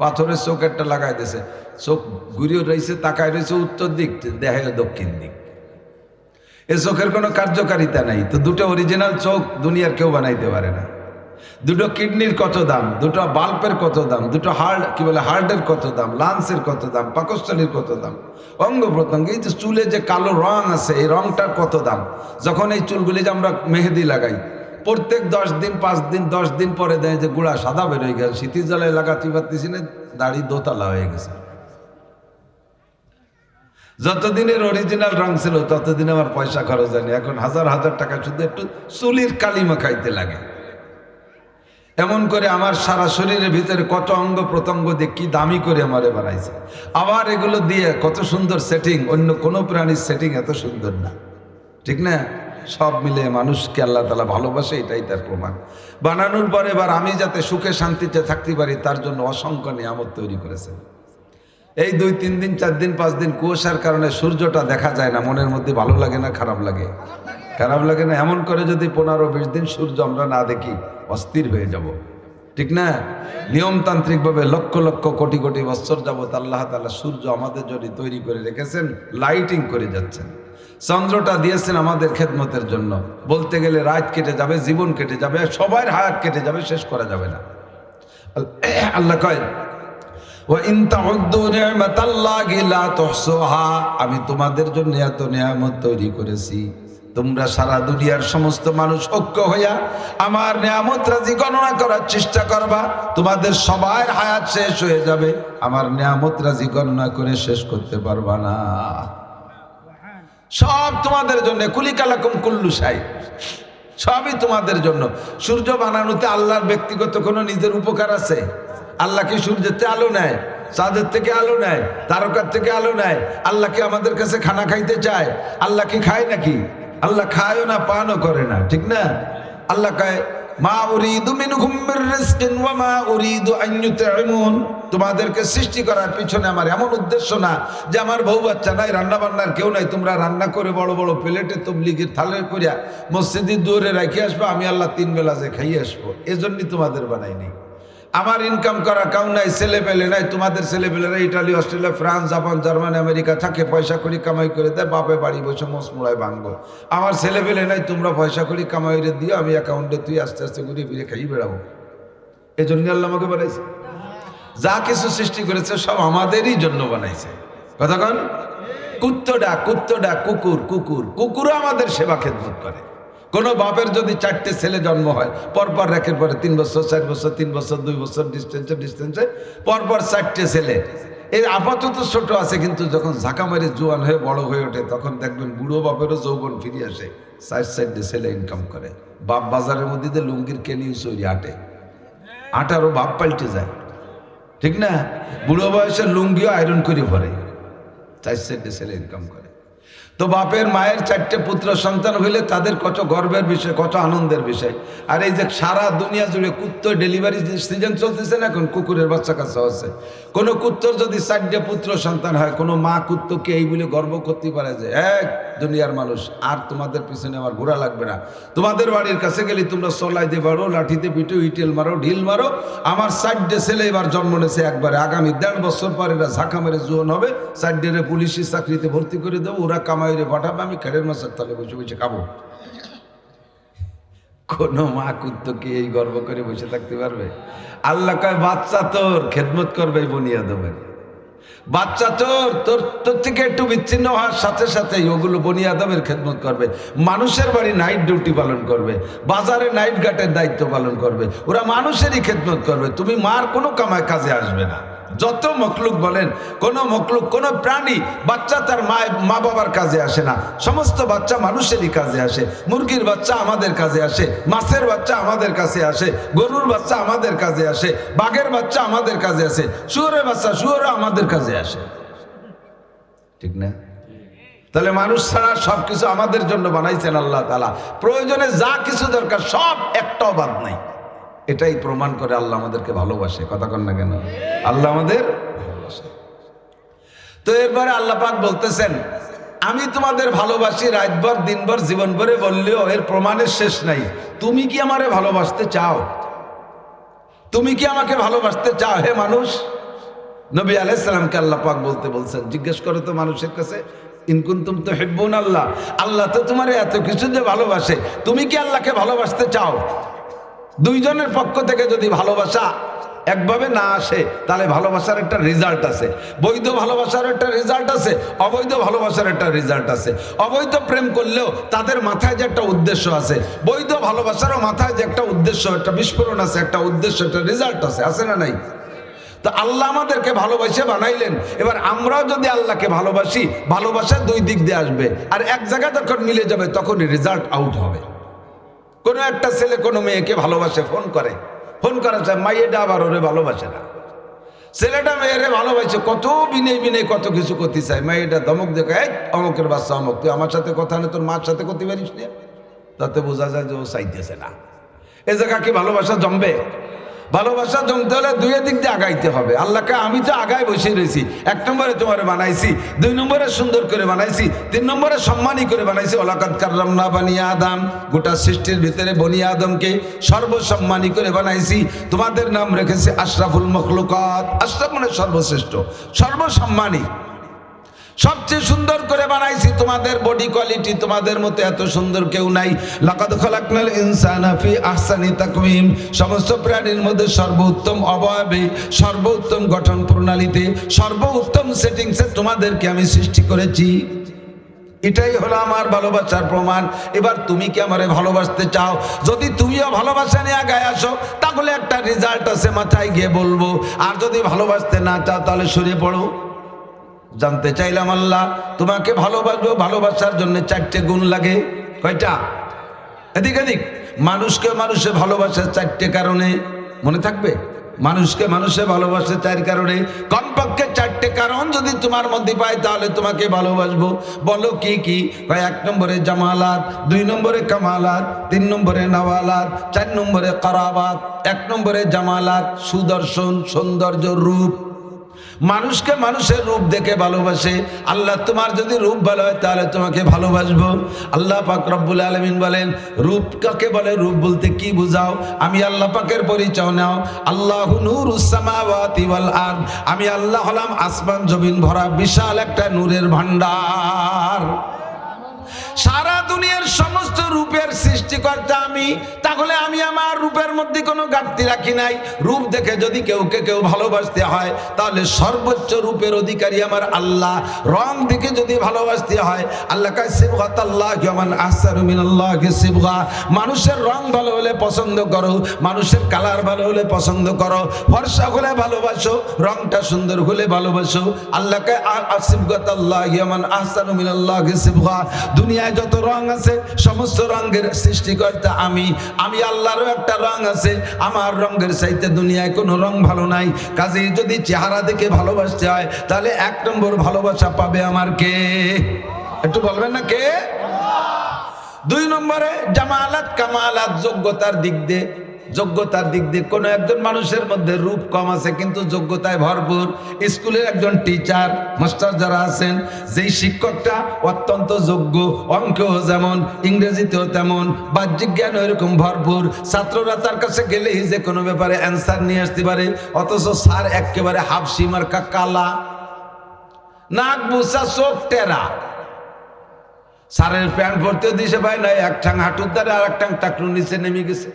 পাথরের চোখ একটা লাগাই দিয়েছে, চোখ ঘুরিয়ে রয়েছে, তাকায় রয়েছে উত্তর দিক, দেখে দক্ষিণ দিক। এ চোখের কোনো কার্যকারিতা নাই। তো 2টো অরিজিনাল চোখ দুনিয়ার কেউ বানাইতে পারে না। 2টো কিডনির কত দাম, 2টো বাল্বের কত দাম, 2টো হার্টের কত দাম, লাংসের কত দাম, পাকস্থলীর কত দাম, অঙ্গ প্রত্যঙ্গ। এই যে চুলে যে কালো রং আছে, এই রংটার কত দাম। যখন এই চুলগুলি যে আমরা মেহেদি লাগাই, প্রত্যেক 10 দিন 5 দিন 10 দিন পরে দেয় যে গুড়া সাদা বেরোয় গেছে, শীতের জ্বালায় লাগাতে পারতেছি না, দাড়ি দোতলা হয়ে গেছে। যতদিনের অরিজিনাল রং ছিল ততদিন আমার পয়সা খরচ হয়নি, এখন হাজার হাজার টাকা শুধু একটু চুলির কালিমা খাইতে লাগে। এমন করে আমার সারা শরীরের ভিতরে কত অঙ্গ প্রত্যঙ্গ দিয়ে কি দামি করে আমারে বানাইছে। আবার এগুলো দিয়ে কত সুন্দর সেটিং, অন্য কোনো প্রাণীর সেটিং এত সুন্দর না, ঠিক না? সব মিলে মানুষকে আল্লাহ তাআলা ভালোবাসে, এটাই তার প্রমাণ। বানানোর পরে এবার আমি যাতে সুখে শান্তিতে থাকতে পারি তার জন্য অসংখ্য নিয়ামত তৈরি করেছেন। এই 2-3 দিন 4 দিন 5 দিন কুয়াশার কারণে সূর্যটা দেখা যায় না, মনের মধ্যে ভালো লাগে না? খারাপ লাগে? খারাপ লাগে না? এমন করে যদি 15-20 দিন সূর্য আমরা না দেখি, অস্থির হয়ে যাব, ঠিক না? নিয়মতান্ত্রিকভাবে লক্ষ লক্ষ কোটি কোটি বছর যাবত আল্লাহ তাআলা সূর্য আমাদের জন্য তৈরি করে রেখেছেন, লাইটিং করে যাচ্ছেন। চন্দ্রটা দিয়েছেন আমাদের খেদমতের জন্য। বলতে গেলে রাত কেটে যাবে, জীবন কেটে যাবে, সবার হায়াত কেটে যাবে, শেষ করা যাবে না। আল্লাহ কয়, ওয়া ইন তাউদ্দু নি'মাতাল্লাহি লা তুহসুহা, আমি তোমাদের জন্য এত নিয়ামত তৈরি করেছি, তোমরা সারা দুনিয়ার সমস্ত মানুষ ঐক্য হইয়া আমার নিয়ামত রাজি গণনা করার চেষ্টা করবা, তোমাদের সবার হায়াত শেষ হয়ে যাবে, আমার নিয়ামত রাজি গণনা করে শেষ করতে পারবা না। সব তোমাদের জন্য, কুলিকালাকুম কুল্লু শাই, সবই তোমাদের জন্য। সূর্য বানানোতে আল্লাহর ব্যক্তিগত কোনো নিজের উপকার আছে? আল্লাহ কি সূর্যের থেকে আলো নেয়, চাঁদের থেকে আলো নেয়, তারকার থেকে আলো নেয়? আল্লাহ কি আমাদের কাছে খানা খাইতে চায়? আল্লাহ কি খায় নাকি? আল্লাহ খায়ও না, পানও করে না, ঠিক না? আল্লাহ কয়, মা উরিদু মিনহুম মির রিজকিন ওয়া মা উরিদু আন ইউতঈমুন, তোমাদেরকে সৃষ্টি করার পিছনে আমার এমন উদ্দেশ্য না যে আমার বউ বাচ্চা নাই, রান্না বান্নার কেউ নাই, তোমরা রান্না করে বড় বড় প্লেটে তবলিগের থালে করিয়া মসজিদের দুয়ারে রেখে আসবো, আমি আল্লাহ 3 বেলা যে খাইয়ে আসবো, এজন্যই তোমাদের বানাইনি। আমার ইনকাম করা কাউ নাই, ছেলে পেলে নাই, তোমাদের ছেলে পেলেরা Italy, Australia, France, Japan, Germany, America থাকে, পয়সা করি কামাই করে দেয়, বাপে বাড়ি বসে মোড়ায় ভাঙবো। আমার ছেলে পেলে নাই, তোমরা পয়সা করি কামাই রে দিও, আমি অ্যাকাউন্টে তুই আস্তে আস্তে ঘুরে ফিরে খাই বেড়াবো। এই জন্য আল্লাহ আমাকে বানাইছে। যা কিছু সৃষ্টি করেছে সব আমাদেরই জন্য বানাইছে। কতক্ষণ কুত্তডা কুত্তডা কুকুর কুকুর কুকুরও আমাদের সেবা খেদমত করে। কোনো বাপের যদি 4টে ছেলে জন্ম হয়, পরপর রেখের পরে 3 বছর 4 বছর 3 বছর 2 বছর ডিস্টেন্সে পরপর 4টে ছেলে, এই আপাতত ছোট আছে, কিন্তু যখন ঝাঁকা মেরে জোয়ান হয়ে বড় হয়ে ওঠে তখন দেখবেন বুড়ো বাপেরও যৌবন ফিরে আসে, সাইডে ছেলে ইনকাম করে। বাপ বাজারের মধ্যে দিয়ে লুঙ্গির কেনিউ চুরি আটারও বাপ পাল্টে যায়, ঠিক না? বুড়ো বয়সে লুঙ্গিও আয়রন করে পরে, সাইডে ছেলে ইনকাম করে। তো বাপের মায়ের 4টে পুত্র সন্তান হইলে তাদের কত গর্বের বিষয়, কত আনন্দের বিষয়। আর এই যে সারা দুনিয়া জুড়ে কুত্তর ডেলিভারি সিজন চলতেছে না, এখন কুকুরের বাচ্চা কাচ্চা হচ্ছে। কোনো কুত্তর যদি 4টে পুত্র সন্তান হয়, কোনো মা কুত্তকে এই বলে গর্ব করতে পারে যে এক দুনিয়ার মানুষ, আর তোমাদের পিছনে আমার ঘোরা লাগবে না, তোমাদের বাড়ির কাছে গেলে তোমরা সলাই দিয়ে পারো, লাঠিতে পিটো, ইটেল মারো, ঢিল মারো, আমার 4টে ছেলে এবার জন্ম নিয়েছে একবারে, আগামী 1.5 বছর পর এরা ঝাঁকা মেরে জোয়ান হবে, 4টে পুলিশি চাকরিতে ভর্তি করে দেবো, ওরা কামাইরে পাঠাবে, আমি খেড়ের মাছের তলে বসে বসে খাবো। কোন মা কুত্তকে এই গর্ব করে বসে থাকতে পারবে? আল্লাহ কয় বাচ্চা তোর খেদমত করবে বুনিয়াদমের, বাচ্চা তোর থেকে একটু বিচ্ছিন্ন হওয়ার সাথে সাথেই ওগুলো বুনিয়াদমের খেদমত করবে, মানুষের বাড়ি নাইট ডিউটি পালন করবে, বাজারে নাইট গার্ডের দায়িত্ব পালন করবে, ওরা মানুষেরই খেদমত করবে। তুমি মার কোনো কামায় কাজে আসবে না। যত মখলুক বলেন, কোন মখলুক, কোন প্রাণী, বাচ্চা তার মা বাবার কাজে আসে না, সমস্ত বাচ্চা মানুষেরই কাজে আসে। মুরগির বাচ্চা আমাদের কাজে আসে, মাছের বাচ্চা আমাদের কাছে আসে, গরুর বাচ্চা আমাদের কাজে আসে, বাঘের বাচ্চা আমাদের কাজে আসে, শুয়োরের বাচ্চা শুয়োরও আমাদের কাজে আসে, ঠিক না? তাহলে মানুষ ছাড়া সবকিছু আমাদের জন্য বানাইছেন আল্লাহ তাআলা। প্রয়োজনে যা কিছু দরকার সব একটাও বাদ নাই। এটাই প্রমাণ করে আল্লাহ আমাদেরকে ভালোবাসে। কথা কন না কেন? আল্লাহ আমাদের ভালোবাসে। তো এরপরে আল্লাহ পাক বলতেছেন, আমি তোমাদের ভালোবাসি রাতভর দিনভর জীবনভরে বললেও এর প্রমাণের শেষ নাই। তুমি কি আমারে ভালোবাসতে চাও? তুমি কি আমাকে ভালোবাসতে চাও হে মানুষ? নবী আলাইহিস সালামকে আল্লাহ পাক বলছেন, জিজ্ঞেস করো তো মানুষের কাছে, ইন কুনতুম তুহিব্বুন আল্লাহ, আল্লাহ তো তোমারে এত কিছু দিয়ে ভালোবাসে, তুমি কি আল্লাহকে ভালোবাসতে চাও? দুইজনের পক্ষ থেকে যদি ভালোবাসা একভাবে না আসে, তাহলে ভালোবাসার একটা রেজাল্ট আছে। বৈধ ভালোবাসার একটা রেজাল্ট আছে, অবৈধ ভালোবাসার একটা রেজাল্ট আছে। অবৈধ প্রেম করলেও তাদের মাথায় যে একটা উদ্দেশ্য আছে, বৈধ ভালোবাসারও মাথায় যে একটা উদ্দেশ্য, একটা বিস্ফোরণ আছে, একটা উদ্দেশ্য, একটা রেজাল্ট আছে না নাই? তো আল্লাহ আমাদেরকে ভালোবাসে বানাইলেন। এবার আমরাও যদি আল্লাহকে ভালোবাসি, ভালোবাসা দুই দিক দিয়ে আসবে, আর এক জায়গায় যখন মিলে যাবে তখনই রেজাল্ট আউট হবে। কোনো একটা ছেলে কোনো মেয়েকে ভালোবাসে, ফোন করা চায়, মাইয়েটা আবার ওরে ভালোবাসে না। ছেলেটা মেয়েরে ভালোবাসে, কত বিনয় কত কিছু করতে চায়, মাইয়েটা ধমক দেখে, এই অমকের বাচ্চা অমক, তুই আমার সাথে কথা নেই, তোর মার সাথে করতে পারিস না, তাতে বোঝা যায় যে ও চাইতেছে না। এ জায়গা কি ভালোবাসা জমবে? ভালোবাসা জমতে হলে দুই দিক দিয়ে আগাইতে হবে। আল্লাহকে আমি তো আগায় বসে রয়েছি, 1 নম্বরে তোমারে বানাইছি, 2 নম্বরে সুন্দর করে বানাইছি, 3 নম্বরে সম্মানী করে বানাইছি। ওয়ালাকাদ কাররামনা বানি আদম, গোটা সৃষ্টির ভিতরে বনি আদমকে সর্বসম্মানী করে বানাইছি। তোমাদের নাম রেখেছি আশরাফুল মখলুকাত, আশরাফ মানে সর্বশ্রেষ্ঠ, সর্বসম্মানী, সবচেয়ে সুন্দর করে বানাইছি। তোমাদের বডি কোয়ালিটি তোমাদের মতো এত সুন্দর কেউ নাই। লাকাদ খালাকনাল ইনসানা ফি আহসানি তাকওয়িম, সমস্ত প্রাণীর মধ্যে সর্বোত্তম অবয়বে, সর্বোত্তম গঠন প্রণালীতে, সর্বোত্তম সেটিংসে তোমাদেরকে আমি সৃষ্টি করেছি। এটাই হলো আমার ভালোবাসার প্রমাণ। এবার তুমি কি আমারে ভালোবাসতে চাও? যদি তুমিও ভালোবাসা নিয়ে আগায় আসো, তাহলে একটা রেজাল্ট আছে, মাথায় গিয়ে বলবো। আর যদি ভালোবাসতে না চাও, তাহলে সরে পড়ো। জানতে চাইলাম আল্লাহ তোমাকে ভালোবাসবো, ভালোবাসার জন্য 4টে গুণ লাগে। কয়টা? এদিক মানুষকে মানুষে ভালোবাসে 4টে কারণে, মনে থাকবে? মানুষকে মানুষে ভালোবাসে 4 কারণে, কমপক্ষে 4টে কারণ যদি তোমার মধ্যে পাই তাহলে তোমাকে ভালোবাসবো। বলো কি কি? 1 নম্বরে জামালাত, 2 নম্বরে কামালাত, 3 নম্বরে নওয়ালাত, 4 নম্বরে কারাবাত। 1 নম্বরে জামালাত, সুদর্শন, সৌন্দর্য, রূপ। মানুষকে মানুষের রূপ দেখে ভালোবাসে। আল্লাহ তোমার যদি রূপ ভালো হয় তাহলে তোমাকে ভালোবাসবো। আল্লাহ পাক রব্বুল আলামিন বলেন, রূপ কাকে বলে? রূপ বলতে কি বুঝাও? আমি আল্লাহ পাকের পরিচয় নাও। আল্লাহু নূরুস সামাওয়াতি ওয়াল আরদ, আমি আল্লাহ হলাম আসমান জমিন ভরা বিশাল একটা নূরের ভান্ডার। সারা দুনিয়ার সমস্ত রূপের সৃষ্টি সৃষ্টিকর্তা আমি, তাহলে আমি আমার রূপের মধ্যে কোনো ঘাটতি রাখি নাই। রূপ দেখে যদি কেউ ভালোবাসতে হয় তাহলে সর্বোচ্চ রূপের অধিকারী আমার আল্লাহ। রং দেখে যদি ভালোবাসতে হয়, আল্লাহ কয় সিবগাতাল্লাহি ওয়া মান আহসানু মিনাল্লাহি সিবগা, মানুষের রং ভালো হলে পছন্দ করো, মানুষের কালার ভালো হলে পছন্দ করো, ফর্সা হলে ভালোবাসো, রংটা সুন্দর হলে ভালোবাসো। আল্লাহ কয় সিবগাতাল্লাহি ওয়া মান আহসানু মিনাল্লাহি সিবগা, দুনিয়ায় যত রং আছে সমস্ত রঙের সৃষ্টিকর্তা আমি। আমি আল্লাহরও একটা রং আছে, আমার রঙের চাইতে দুনিয়ায় কোনো রং ভালো নাই। কাজেই যদি চেহারা দেখে ভালোবাসতে হয় তাহলে 1 নম্বর ভালোবাসা পাবে আমার কে? একটু বলবেন না কে? 2 নম্বরে জামালাত কামালাত, যোগ্যতার দিক দিয়ে কোন একজন মানুষের মধ্যে রূপ কম আছে কিন্তু যোগ্যতায় ভরপুর। স্কুলের একজন টিচার মাস্টার যারা আছেন, যেই শিক্ষকটা অত্যন্ত যোগ্য, অঙ্কেও যেমন, ইংরেজিতেও তেমন, বাহ্যিক জ্ঞান এরকম ভরপুর, ছাত্ররা তার কাছে গেলেই যে কোনো ব্যাপারে অ্যান্সার নিয়ে আসতে পারে, অথচ স্যার একেবারে হাফসি মার্কা কালা, নাক বুসা, চোখ টেরা, স্যারের প্যান্ট পরতেও দিশে পায় না, এক ঠাং হাঁটুর দ্বারা আর এক ঠাং টাকলু নিচে নেমে গেছে,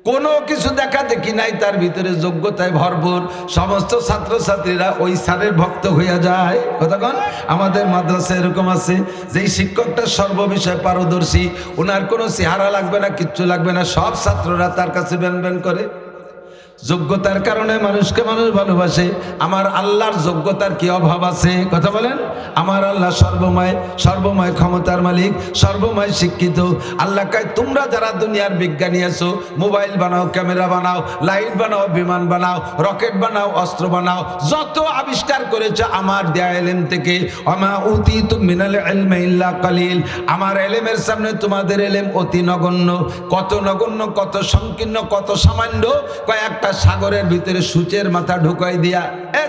কোনো কিছু দেখা দেখি নাই, তার ভিতরে যোগ্যতায় ভরপুর। সমস্ত ছাত্রছাত্রীরা ওই স্যারের ভক্ত হইয়া যায়। কতক্ষণ আমাদের মাদ্রাসায় এরকম আছে, যেই শিক্ষকটা সর্ববিষয়ে পারদর্শী, ওনার কোনো চেহারা লাগবে না, কিচ্ছু লাগবে না, সব ছাত্ররা তার কাছে ব্যান করে। যোগ্যতার কারণে মানুষকে মানুষ ভালোবাসে। আমার আল্লাহর যোগ্যতার কি অভাব আছে? কথা বলেন। আমার আল্লাহ সর্বময় ক্ষমতার মালিক, সর্বময় শিক্ষিত। আল্লাহ কয় তোমরা যারা দুনিয়ার বিজ্ঞানী আছো, মোবাইল বানাও, ক্যামেরা বানাও, লাইট বানাও, বিমান বানাও, রকেট বানাও, অস্ত্র বানাও, যত আবিষ্কার করেছো আমার দেয়া এলেম থেকে, ওমা উতীতুম মিনাল ইলমি ইল্লা কালিল, আমার এলেমের সামনে তোমাদের এলেম অতি নগণ্য। কত নগণ্য, কত সংকীর্ণ, কত সামান্য। কয়েকটা সাগরের ভিতরে সূচের মাথা ঢুকাই দিয়া,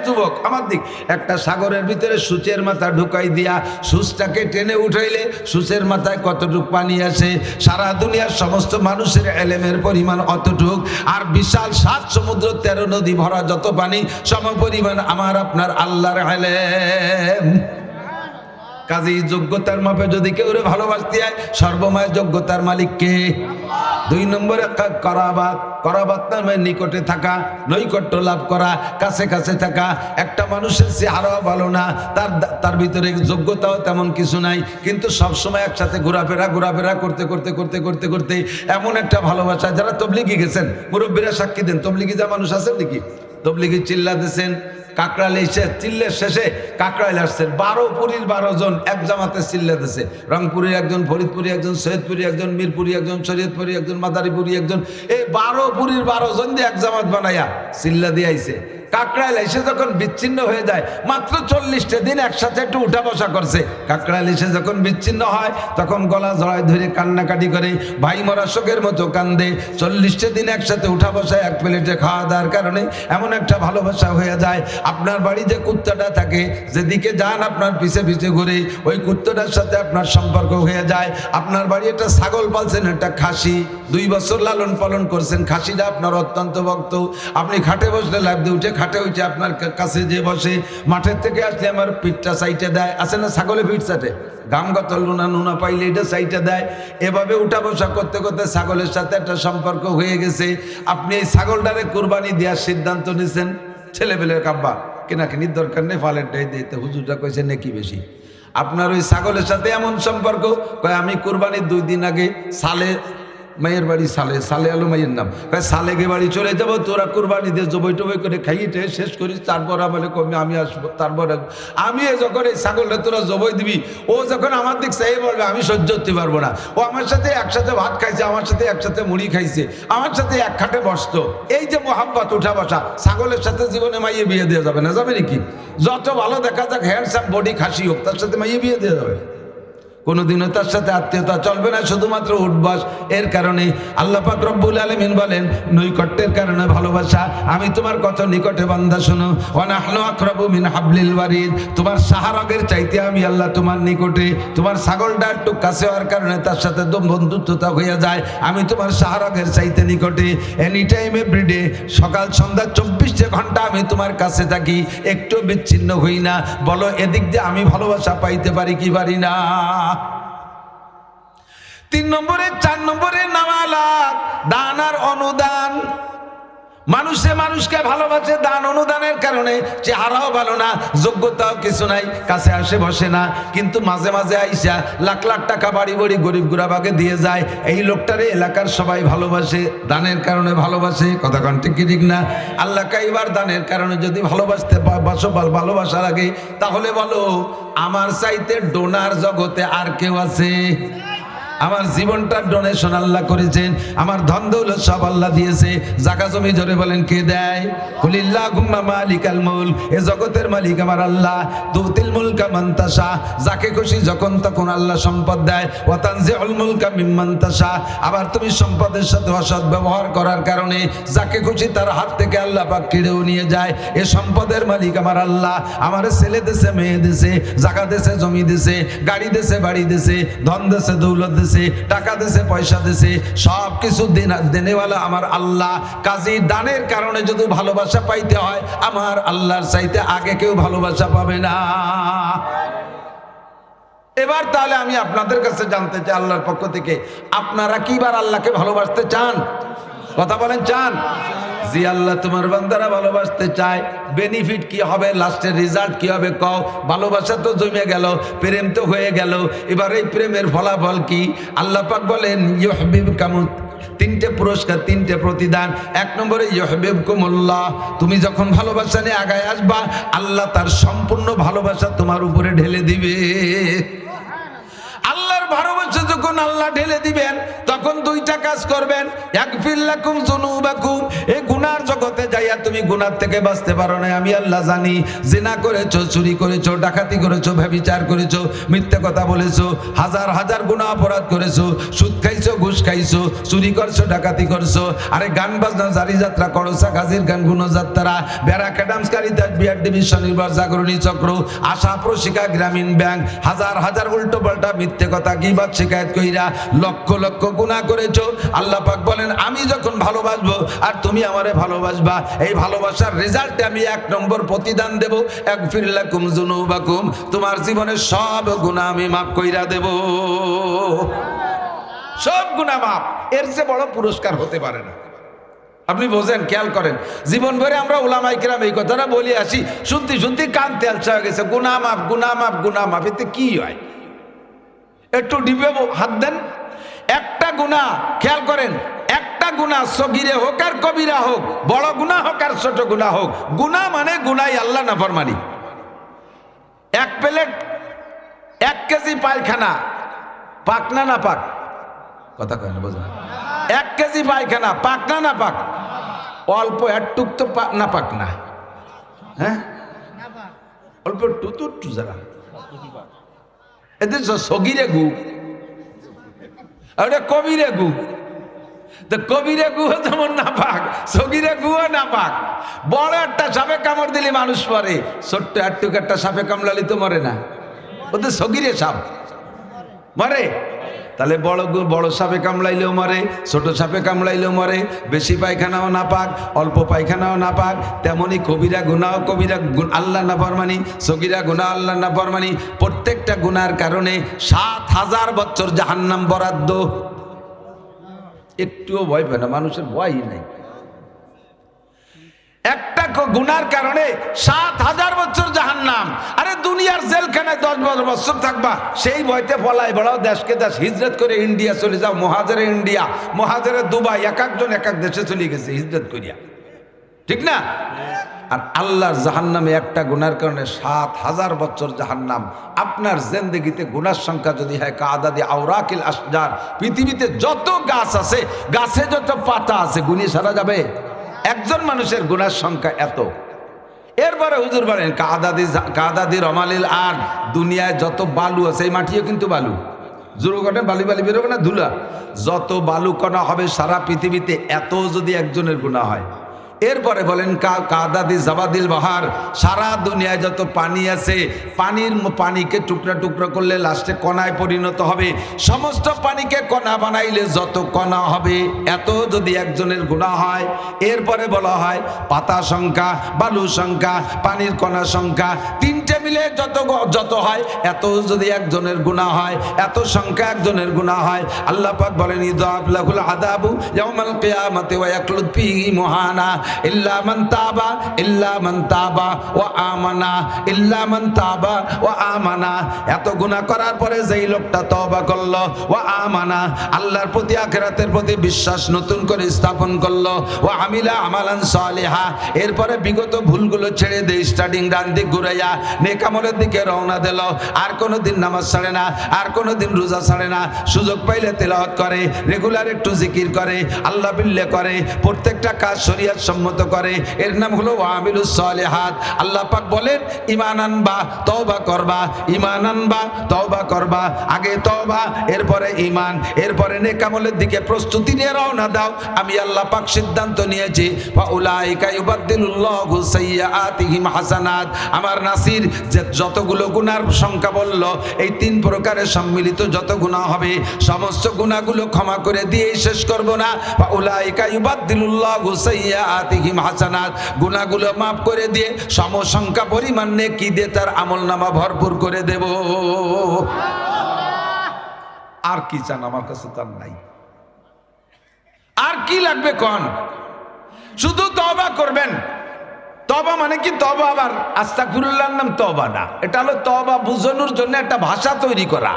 যুবক আমার দিক, একটা সাগরের ভিতরে সূচের মাথা ঢুকাই দিয়া সূচটাকে টেনে উঠাইলে সূচের মাথায় কতটুক পানি আসে? সারা দুনিয়ার সমস্ত মানুষের এলেমের পরিমাণ অতটুক। আর বিশাল 7 সমুদ্র 13 নদী ভরা যত পানি, সমপরিমাণ আমার আপনার আল্লাহর এলেম। কাজেই যোগ্যতার মাপে যদি কেউ ভালোবাসতে হয়, সর্বময় যোগ্যতার মালিক কে? 2 নম্বরে করাবাত নামে নিকটে থাকা, নৈকট্য লাভ করা, কাছে কাছে থাকা। একটা মানুষের চেহারাও ভালো না, তার ভিতরে যোগ্যতাও তেমন কিছু নাই, কিন্তু সবসময় একসাথে ঘোরাফেরা করতে এমন একটা ভালোবাসা। যারা তবলিগি গেছেন, মুরব্বীরা সাক্ষী দেন, তবলিগি যা মানুষ আছেন নাকি, তবলিগি চিল্লা দিয়েছেন, কাকড়াইল এসে চিল্লের শেষে কাকড়াইল আসছেন, 12 পুরীর 12 জন এক জামাতে চিল্লা দিয়েছে। রংপুরের একজন, ফরিদপুরি একজন, সৈয়দপুরি একজন, মিরপুরি একজন, শরীয়তপুরি একজন, মাদারীপুরি একজন, এই 12 পুরীর 12 জন দিয়ে এক জামাত বানাইয়া চিল্লা দিয়ে আইছে। কাকড়াইল এসে যখন বিচ্ছিন্ন হয়ে যায়, মাত্র 40টা দিন একসাথে একটু উঠা বসা করছে। কাকড়াইল এসে যখন বিচ্ছিন্ন হয় তখন গলা জড়ায় ধরে কান্নাকাটি করে, ভাই মরা শোকের মতো কান্দে। 40টা দিন একসাথে উঠা বসা, এক প্লেটে খাওয়া দাওয়ার কারণে এমন একটা ভালোবাসা হয়ে যায়। আপনার বাড়ি যে কুত্তাটা থাকে, যেদিকে যান আপনার পিছে ঘুরে, ওই কুত্তাটার সাথে আপনার সম্পর্ক হয়ে যায়। আপনার বাড়ি একটা ছাগল পালছেন, একটা খাসি, 2 বছর লালন পালন করছেন, খাসিটা আপনার অত্যন্ত ভক্ত। আপনি খাটে বসলে লাফ দিয়ে উঠে, খাটে উঠে আপনার কাছে যে বসে, মাঠের থেকে আসলে আমার পিঠটা সাইটে দেয়, আছে না ছাগলে পিঠ চাটে, গামগত নুনা পাইলে এটা সাইটে দেয়। এভাবে উঠা বসা করতে ছাগলের সাথে একটা সম্পর্ক হয়ে গেছে। আপনি এই ছাগলটারে কুরবানি দেওয়ার সিদ্ধান্ত নিয়েছেন, ছেলেবেলের কাব্বা কেনাকিনির দরকার নেই, ফালেরটাই দিতে, হুজুরটা কইছে নাকি বেশি। আপনার ওই ছাগলের সাথে এমন সম্পর্ক, কয় আমি কুরবানির 2 দিন আগে সালে মায়ের বাড়ি, সালে আলো মায়ের নাম, সালেগে বাড়ি চলে যাবো, তোরা কুরবানি দিয়ে জবই টবই করে খাইতে শেষ করিস, তারপর বলে কমে আমি আসবো। তারপর আমি যখন এই ছাগলটা তোরা জবই দিবি, ও যখন আমার দিক চাই বলবে আমি সহ্য করতে পারবো না। ও আমার সাথে একসাথে ভাত খাইছে, আমার সাথে একসাথে মুড়ি খাইছে, আমার সাথে এক খাটে বসতো। এই যে মোহাব্বত, উঠা বসা, ছাগলের সাথে জীবনে মাইয়ে বিয়ে দেওয়া যাবে না? যাবে নাকি? যত ভালো দেখা যাক, হ্যান্ডসাম বডি খাসি হোক, তার সাথে মাইয়ে বিয়ে দেওয়া যাবে? কোনোদিনও তার সাথে আত্মীয়তা চলবে না, শুধুমাত্র উঠবাস। এর কারণে আল্লাহ পাক রব্বুল আলামিন বলেন, নৈকট্যের কারণে ভালোবাসা। আমি তোমার কত নিকটে বান্দা, শোনো, ওয়া নাহনু আকরাবু মিন হাবলিল ওয়ারিদ, তোমার সাহারগের চাইতে আমি আল্লাহ তোমার নিকটে। তোমার ছাগলটা একটু কাছে হওয়ার কারণে তার সাথে বন্ধুত্বতা হয়ে যায়, আমি তোমার সাহারগের চাইতে নিকটে। এনি টাইম এভরিডে, সকাল সন্ধ্যা 24 ঘন্টা আমি তোমার কাছে থাকি, একটু বিচ্ছিন্ন হই না। বলো এদিক দিয়ে আমি ভালোবাসা পাইতে পারি কি পারি না? 3 নম্বরে 4 নম্বরে নাওয়ালাত, দান আর অনুদান। মানুষে মানুষকে ভালোবাসে দান অনুদানের কারণে। চেহারাও ভালো না, যোগ্যতাও কিছু নাই, কাছে আসে বসে না, কিন্তু মাঝে মাঝে আইসা লাখ লাখ টাকা বাড়ি বাড়ি গরিব গুরাবাকে দিয়ে যায়। এই লোকটারে এলাকার সবাই ভালোবাসে, দানের কারণে ভালোবাসে। কথা কন ঠিক কি ঠিক না? আল্লাহকে এবার দানের কারণে যদি ভালোবাসতে বাসো, ভালোবাসার আগে তাহলে বলো আমার চাইতে ডোনার জগতে আর কেউ আছে? আমার জীবনটা ডোনেশন আল্লাহ করেছেন, আমার ধন দৌলত সব আল্লাহ দিয়েছে। জায়গা জমি ধরে বলেন কে দেয়? কুলিল্লাহুম্মা মালিকাল মুলক, এ জগতের মালিক আমার আল্লাহ। তুতিল মুলকা মান তাশা, যাকে খুশি যখন তখন আল্লাহ সম্পদ দেয়। ওয়া তানজিউল মুলকা মিম্মান তাশা, আবার তুমি সম্পদের সাথে অসৎ ব্যবহার করার কারণে যাকে খুশি তার হাত থেকে আল্লাহ পাক কেড়েও নিয়ে যায়। এ সম্পদের মালিক আমার আল্লাহ। আমার ছেলে দেশে, মেয়ে দেশে, জায়গা দেশে, জমি দেশে, গাড়ি দেশে, বাড়ি দেশে, ধন দেশে, দৌলত দেশে, টাকা দেশে, পয়সা দেশে, সব কিছু দেনেওয়ালা আমার আল্লাহ। কাজী দানের কারণে যদি ভালোবাসা পাইতে হয়, আমার আল্লাহর চাইতে আগে কেউ ভালোবাসা পাবে না। এবার তাহলে আমি আপনাদের কাছে জানতে চাই আল্লাহর পক্ষ থেকে, আপনারা কি বার আল্লাহকে ভালোবাসতে চান? কথা বলেন, চান? জি আল্লাহ তোমার বান্দারা ভালোবাসতে চায়। বেনিফিট কি হবে, লাস্টের রেজাল্ট কি হবে কও? ভালোবাসা তো জমে গেল, প্রেম তো হয়ে গেল, এবার এই প্রেমের ফলাফল কি? আল্লাহ পাক বলেন ইউহিব্বুকুমুত, 3টে পুরস্কার, 3টে প্রতিদান। 1 নম্বরে ইউহিব্বুকুমুল্লাহ, তুমি যখন ভালোবাসা নিয়ে আগায় আসবা, আল্লাহ তার সম্পূর্ণ ভালোবাসা তোমার উপরে ঢেলে দিবে। আল্লাহর ভালোবাসা যখন আল্লাহ ঢেলে দিবেন, তখন 2টা কাজ করবেন। ইয়াগফির লাকুম যুনুবাকুম, এই গুনার জগতে যাইয়া তুমি গুনার থেকে বাঁচতে পারো না, আমি আল্লাহ জানি। জিনা করেছো, চুরি করেছো, ডাকাতি করেছো, ব্যভিচার করেছো, মিথ্যা কথা বলেছো, হাজার হাজার গুনাহ অপরাধ করেছো, সুদ খাইছো, ঘুষ খাইছো, চুরি করছো, ডাকাতি করছো, আরে গান বাজনা, জারি যাত্রা, করসা গাজির গান, গুণযাত্রা, ব্যারাকা ডান্স, কারিতাস, বিআর ডিভিশন, নির্বাচ, জাগরণী চক্র, আশা প্রশিকা, গ্রামীণ ব্যাংক, হাজার হাজার উল্টো পাল্টা মিথ্যে কথা, গীবত, শিকায়েত কইরা লক্ষ লক্ষ গুনাহ করেছো। আল্লাহ পাক বলেন আমি যখন ভালোবাসবো আর তুমি আমারে ভালোবাসবা, এই ভালোবাসার রেজাল্টে আমি 1 নম্বর প্রতিদান দেব। ইয়াগফির লাকুম যুনুবাকুম, তোমার জীবনের সব গুনাহ আমি মাফ কইরা দেব, সব গুনাহ মাফ। এর চেয়ে বড় পুরস্কার হতে পারে না। আপনি বোঝেন, খেয়াল করেন, জীবন ভরে আমরা উলামায়ে কেরাম এই কথাটা বলি আসি, শুনতে শুনতে কান তেলচা হয়ে গেছে, গুনাহ মাফ, গুনাহ মাফ, গুনাহ মাফ। এতে কি হয়? একটু ডিবে হাত দেন। একটা গুনাহ, খেয়াল করেন, একটা গুনাহ সগীরে হোক আর কবিরা হোক, বড় গুনাহ হোক আর ছোট গুনাহ হোক, গুনাহ মানে গুনাহ আল্লাহ নাফরমানি। 1 প্লেট 1 কেজি পায়খানা, পাক না না পাক? কথা কয় না, বোঝেন? 1 কেজি পায়খানা পাক না না পাক? অল্প একটুক তো না পাক না, হ্যাঁ অল্প একটু যারা এদের সগীরে গু আর কবিরে গু। তো কবিরে গুহ যেমন না পাক, সগীরে গুহ না পাক। বড় একটা সাপে কামড় দিলে মানুষ মরে, ছোট্ট একটুক একটা সাপে কামড়ালি তো মরে না, ওদের সগীরে সাপ মরে। তাহলে বড় সাপে কামড়াইলেও মরে, ছোট সাপে কামড়াইলেও মরে, বেশি পায়খানাও না পাক, অল্প পায়খানাও না পাক। তেমনি কবিরা গুনাহ, কবিরা আল্লাহ নাফরমানি, সগীরা গুনাহ আল্লাহ নাফরমানি। প্রত্যেকটা গুনার কারণে 7000 বছর জাহান্নাম বরাদ্দ। একটুও ভয় পায় না, মানুষের ভয়ই নাই। একটা গুনার কারণে 7000 বছর জাহান্নাম। আরে দুনিয়ার জেলখানায় 10-12 বছর থাকবা, সেই ভয়তে পলাই বেড়াও, দেশকে দেশ হিজরত করে ইন্ডিয়া চলে যাও, মহাজেরে ইন্ডিয়া, মহাজেরে দুবাই, এক একজন এক এক দেশে চলে গেছে হিজরত করিয়া, ঠিক না? আর আল্লাহর জাহান্নামে একটা গুনার কারণে 7000 বছর জাহান্নাম। আপনার জিন্দেগিতে গুনার সংখ্যা যদি হয় কাদাদি আওরাকিল আশজার, পৃথিবীতে যত গাছ আছে, গাছে যত পাতা আছে, গুনিয়ে সারা যাবে? একজন মানুষের গুনার সংখ্যা এত। এরপরে হুজুর বলেন কাদাদি রমালিল আর, দুনিয়ায় যত বালু আছে, এই মাটিও কিন্তু বালু, জোর কটে বালি বালি বেরোবে না, ধুলা, যত বালু কণা হবে সারা পৃথিবীতে, এত যদি একজনের গুনাহ হয়, এরপরে বলেন কাদাদি জাবাদিল বাহার, সারা দুনিয়ায় যত পানি আছে পানিকে টুকরা টুকরা করলে লাস্টে কণায় পরিণত হবে। সমস্ত পানিকে কণা বানাইলে যত কণা হবে এত যদি একজনের গুনাহ হয়। এরপরে বলা হয় পাতা সংখ্যা, বালু সংখ্যা, পানির কণা সংখ্যা, তিনটে মিলে যত হয় এত যদি একজনের গুনাহ হয়, এত সংখ্যা একজনের গুনাহ হয়। আল্লাহ পাক বলেন ইযাব লাহুল আযাবু ইয়াউমাল কিয়ামাতি ওয়া ইয়াখলুদ ফীহি মুহানা ইল্লা মান তাবা ওয়া আমানা, ইল্লা মান তাবা ওয়া আমানা। এত গুনাহ করার পরে যেই লোকটা তওবা করলো, ওয়া আমানা, আল্লাহর প্রতি আখিরাতের প্রতি বিশ্বাস নতুন করে স্থাপন করলো, ওয়া আমিলা আমালান সালিহা, এরপরে বিগত ভুলগুলো ছেড়ে দিয়ে স্টার্টিং ডান দিক ঘুরাইয়া নেক আমলের দিকে রওনা দিল, আর কোনোদিন নামাজ ছাড়ে না, আর কোনোদিন রোজা ছাড়ে না, সুযোগ পাইলে তেলাওয়াত করে, রেগুলার একটু জিকির করে, আল্লাহ বিল্লে করে, প্রত্যেকটা কাজ শরীয়ত সম্মত করে, এর নাম হলো ওয়ামিলুস সালিহাত। আল্লাহ পাক বলেন ঈমান আনবা, তওবা করবা, ঈমান আনবা, তওবা করবা, আগে তওবা এরপরে ঈমান, এরপরে নেক আমলের দিকে প্রস্তুতি নিয়ে রওনা দাও। আমি আল্লাহ পাক সিদ্ধান্ত নিয়েছি ফাউলাইকা ইউবাদদিলুল্লাহু সাইয়্যাতিহিম হাসানাত। আমার নাসির যে যতগুলো গুনার সংখ্যা বলল, এই তিন প্রকারের সম্মিলিত যত গুনাহ হবে সমস্ত গুনাহগুলো ক্ষমা করে দিয়ে শেষ করব না। ফাউলাইকা ইউবাদদিলুল্লাহু সাইয়্যাতিহিম হাসানাত, গুনাহগুলো মাফ করে দিয়ে সমসংখ্যা পরিমাণ নেকি দিয়ে তার আমলনামা ভরপুর করে দেব। আর কি চান? আমার কাছে তার নাই। আর কি লাগবে কোন? শুধু তওবা করবেন। তওবা মানে কি? তওবা আবার আস্তাগফিরুল্লাহর নাম তওবা না, এটা হলো তওবা বুঝানোর জন্য একটা ভাষা তৈরি করা।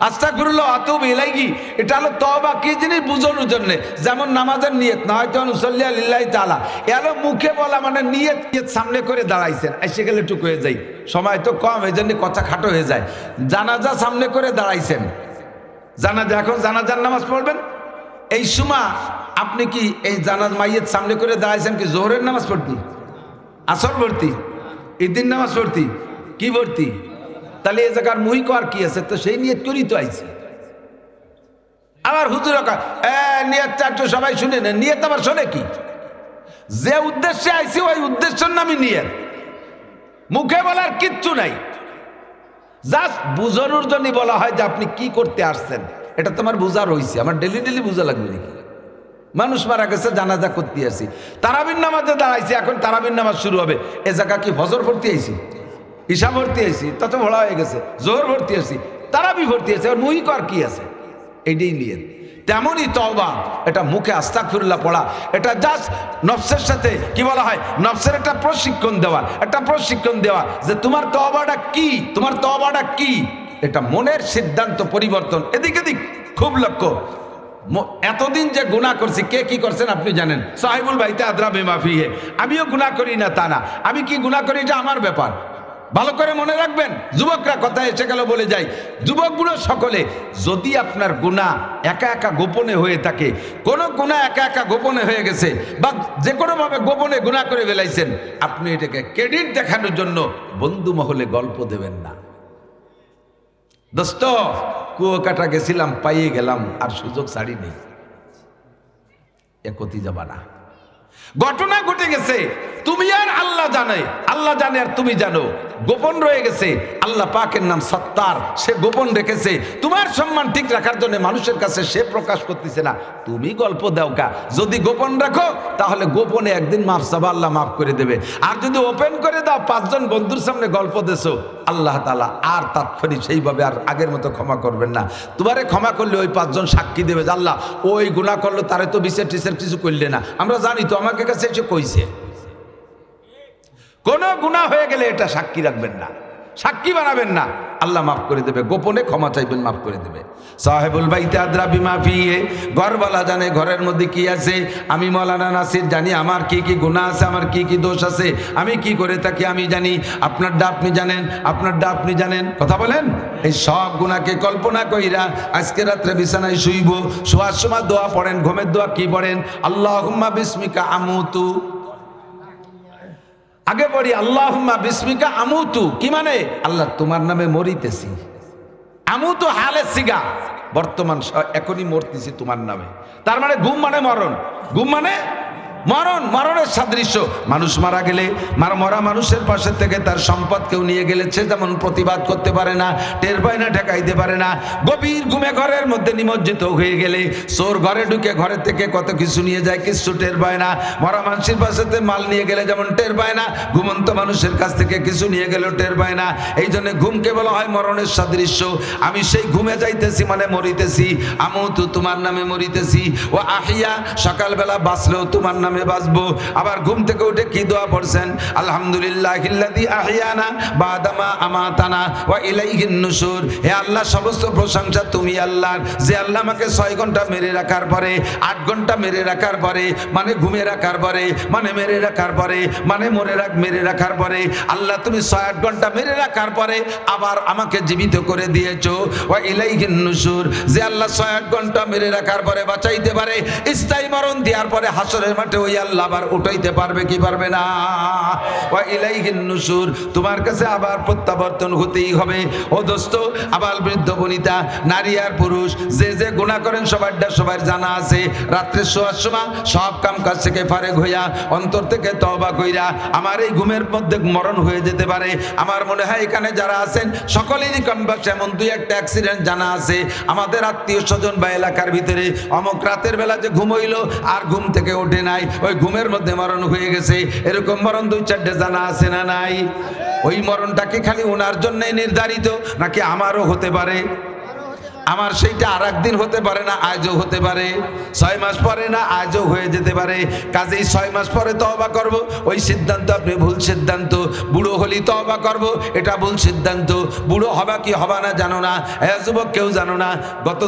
আস্তাগফিরুল্লাহ ওয়া আতুবু ইলাইহি, এটা হলো তওবা কি জিনিস বুঝানোর জন্য। যেমন নামাজের নিয়ত, নাওয়াইতু আন উসাল্লি লিল্লাহি তাআলা, এলো মুখে বলা মানে নিয়ত সামনে করে দাঁড়াইছেন, এসে গেলে টুকু হয়ে যায়, সময় তো কম, এই জন্য কথা খাটো হয়ে যায়। জানাজা সামনে করে দাঁড়াইছেন, জানাজা, এখন জানাজার নামাজ পড়বেন, এই সময় আপনি কি এই জানাজ মাইয়ের সামনে করে দাঁড়াইছেন কি জোহরের নামাজ পড়তি, আসর ভর্তি, ঈদের নামাজ পড়তি, কি ভর্তি? তাহলে এই জায়গার মুহিক আর কি আছে? তো সেই নিয়ত করি তো আইছে। আবার হুজুর নিয়তটা একটু সবাই শুনে নেন, নিয়ত আবার শোনে কি? যে উদ্দেশ্যে আইছি ওই উদ্দেশ্যের নামই নিয়ত, মুখে বলার কিচ্ছু নাই। জাস্ট বুঝানোর জন্য বলা হয় যে আপনি কি করতে আসছেন, এটা তোমার বোঝা রয়েছে। আমার ডেলি ডেলি বোঝা লাগবে নাকি? মানুষ মারা গেছে, জানাজা করতে আসি, তারাবির নামাজে দাঁড়াইছি, এখন তারাবির নামাজ শুরু হবে, এ জায়গা কি ফজর ভর্তি আইছি, ঈশা ভর্তি আইছি, তত ভোলা হয়ে গেছে, জোহর ভর্তি আছি, তারাবি ভর্তি আছে, আর মুহিক আর কি আছে? এইটাই নিয়ে। তেমনই তওবা, এটা মুখে আস্তাগফিরুল্লাহ পড়া, এটা জাস্ট নফসের সাথে কি বলা হয়, নফসের একটা প্রশিক্ষণ দেওয়া, একটা প্রশিক্ষণ দেওয়া যে তোমার তওবাটা কি, তোমার তওবাটা কি, এটা মনের সিদ্ধান্ত পরিবর্তন। এদিক এদিক খুব লক্ষ্য। এতদিন যে গুনাহ করছি, কে কি করছেন আপনি জানেন? সাহিবুল বাইতে আদরা বিমা ফিহি, আমিও গুনাহ করি না তা না, আমি কি গুনাহ করি এটা আমার ব্যাপার, ভালো করে মনে রাখবেন। যুবকরা কথা এসে গেল বলে যাই, যুবকগুলো সকলে, যদি আপনার গুনাহ একা একা গোপনে হয়ে থাকে, কোন গুনাহ একা একা গোপনে হয়ে গেছে বা যে কোনোভাবে গোপনে গুনাহ করে ফেলাইছেন, আপনি এটাকে ক্রেডিট দেখানোর জন্য বন্ধু মহলে গল্প দেবেন না। দোস্ত, কুয়াকাটা গেছিলাম, পাইয়ে গেলাম, আর সুযোগ ছাড়ি নেই, একতি যাবা না। ঘটনা ঘটে গেছে, তুমি আর আল্লাহ জানে, আল্লাহ জানে আর তুমি জানো, গোপন রয়ে গেছে। আল্লাহ পাকের নাম সত্তার, সে গোপন রেখেছে। তোমার সম্মান ঠিক রাখার জন্য মানুষের কাছে সে প্রকাশ করতেছে না, তুমি গল্প দাও কা। যদি গোপন রাখো তাহলে গোপনে একদিন মাফ চাবা, আল্লাহ মাফ করে দেবে। আর যদি ওপেন করে দাও, 5 জন বন্ধুর সামনে গল্প দেছো, আল্লাহ তাআলা আর তাৎক্ষণিক সেইভাবে আর আগের মতো ক্ষমা করবেন না। তোমারে ক্ষমা করলে ওই 5 জন সাক্ষী দেবে যে আল্লাহ ওই গুনাহ করলো, তারে তো বিচার টিচার কিছু করলে না, আমরা জানি তো, আমাকে কাছে এসে কইছে। কোন গুনাহ হয়ে গেলে এটা সাক্ষী রাখবেন না, সাক্ষী বানাবেন না, আল্লাহ মাফ করে দেবে। গোপনে ক্ষমা চাইবেন, মাফ করে দেবে। সাহেবুল বাইতে আদরা বিমা ফিহি, ঘরওয়ালা জানে ঘরের মধ্যে কি আছে। আমি মাওলানা নাসির জানি আমার কি কি গুনাহ আছে, আমার কি কি দোষ আছে, আমি কি করে থাকি আমি জানি, আপনারটা আপনি জানেন, আপনারটা আপনি জানেন। কথা বলেন। এই সব গুনাহকে কল্পনা কইরা আজকে রাত্রে বিছানায় শুইব, শোয়ার সময় দোয়া পড়েন, ঘুমের দোয়া কি পড়েন? আল্লাহুম্মা বিসমিকা আমুতু, আগে পড়ি আল্লাহুম্মা বিসমিকা আমুতু, কি মানে? আল্লাহ তোমার নামে মরিতেছি। আমুতু হালে সিগা, বর্তমান এখনই মরতেছি তোমার নামে। তার মানে ঘুম মানে মরণ, ঘুম মানে মরণের সাদৃশ্য। মানুষ মারা গেলে মরা মানুষের পাশে থেকে তার সম্পদ কেউ নিয়ে গেলে সে যেমন প্রতিবাদ করতে পারে না, টের পায় না, ঠেকাইতে পারে না। গভীর ঘুমে ঘরের মধ্যে নিমজ্জিত হয়ে গেলে চোর ঘরে ঢুকে ঘরের থেকে কত কিছু নিয়ে যায়, কিছু টের পায় না। মরা মানুষের পাশে মাল নিয়ে গেলে যেমন টের পায় না, ঘুমন্ত মানুষের কাছ থেকে কিছু নিয়ে গেলেও টের পায় না। এই জন্য ঘুমকে বলা হয় মরণের সাদৃশ্য। আমি সেই ঘুমে যাইতেছি মানে মরিতেছি, আমুতু তোমার নামে মরিতেছি, ও আহিয়া সকালবেলা বাঁচলেও তোমার নামে বাঁচবো। আবার ঘুম থেকে উঠে কি দোয়া পড়ছেন? আলহামদুলিল্লাহিল্লাযী আহিয়ানা বাদামা আমাতানা ওয়া ইলাইহিন নুশুর। হে আল্লাহ, সমস্ত প্রশংসা তুমি আল্লাহর, যে আল্লাহ আমাকে 6 ঘন্টা মেরে রাখার পরে, 8 ঘন্টা মেরে রাখার পরে, মানে ঘুমে রাখার পরে, মানে মেরে রাখার পরে, মানে মেরে রাখার পরে, আল্লাহ তুমি 6-8 ঘন্টা মেরে রাখার পরে আবার আমাকে জীবিত করে দিয়েছো। ওয়া ইলাইহিন নুশুর, যে আল্লাহ 6-8 ঘন্টা মেরে রাখার পরে বাঁচাইতে পারে, স্থায়ী মরণ দেওয়ার পরে হাসরের মাঠে ওই আল্লাহ আবার উঠাইতে পারবে কি পারবে না? ওয়া ইলাইহিন নুশুর, তোমার কাছে আবার প্রত্যাবর্তন হতেই হবে। ও দোস্ত, আবার বৃদ্ধ বনিতা, নারী আর পুরুষ, যে গুনাহ করেন সবার জানা আছে। রাত্রে শোয়ার সময় সব কাম কাজ থেকে ফারেক হইয়া অন্তর থেকে তওবা কইরা আমার এই ঘুমের মধ্যে মরণ হয়ে যেতে পারে। আমার মনে হয় এখানে যারা আছেন সকলেরই কমবেশি এমন 2-1টা অ্যাক্সিডেন্ট জানা আছে আমাদের আত্মীয় স্বজন বা এলাকার ভিতরে। অমুক রাতের বেলা যে ঘুম হইলো আর ঘুম থেকে ওঠে নাই, ওই ঘুমের মধ্যে মরণ হয়ে গেছে। এরকম মরণ 2-4টে জানা আছে না নাই? ওই মরণটা কি খালি ওনার জন্যই নির্ধারিত, নাকি আমারও হতে পারে? আমার সেইটা আর একদিন হতে পারে না, আজও হতে পারে। 6 মাস পরে না, আজও হয়ে যেতে পারে। কাজেই 6 মাস পরে তওবা করব, ওই সিদ্ধান্ত আপনি ভুল সিদ্ধান্ত। বুড়ো হলি তওবা করব, এটা ভুল সিদ্ধান্ত। বুড়ো হবা কি হবা না জানো না, যুবক কেউ জানো না। গত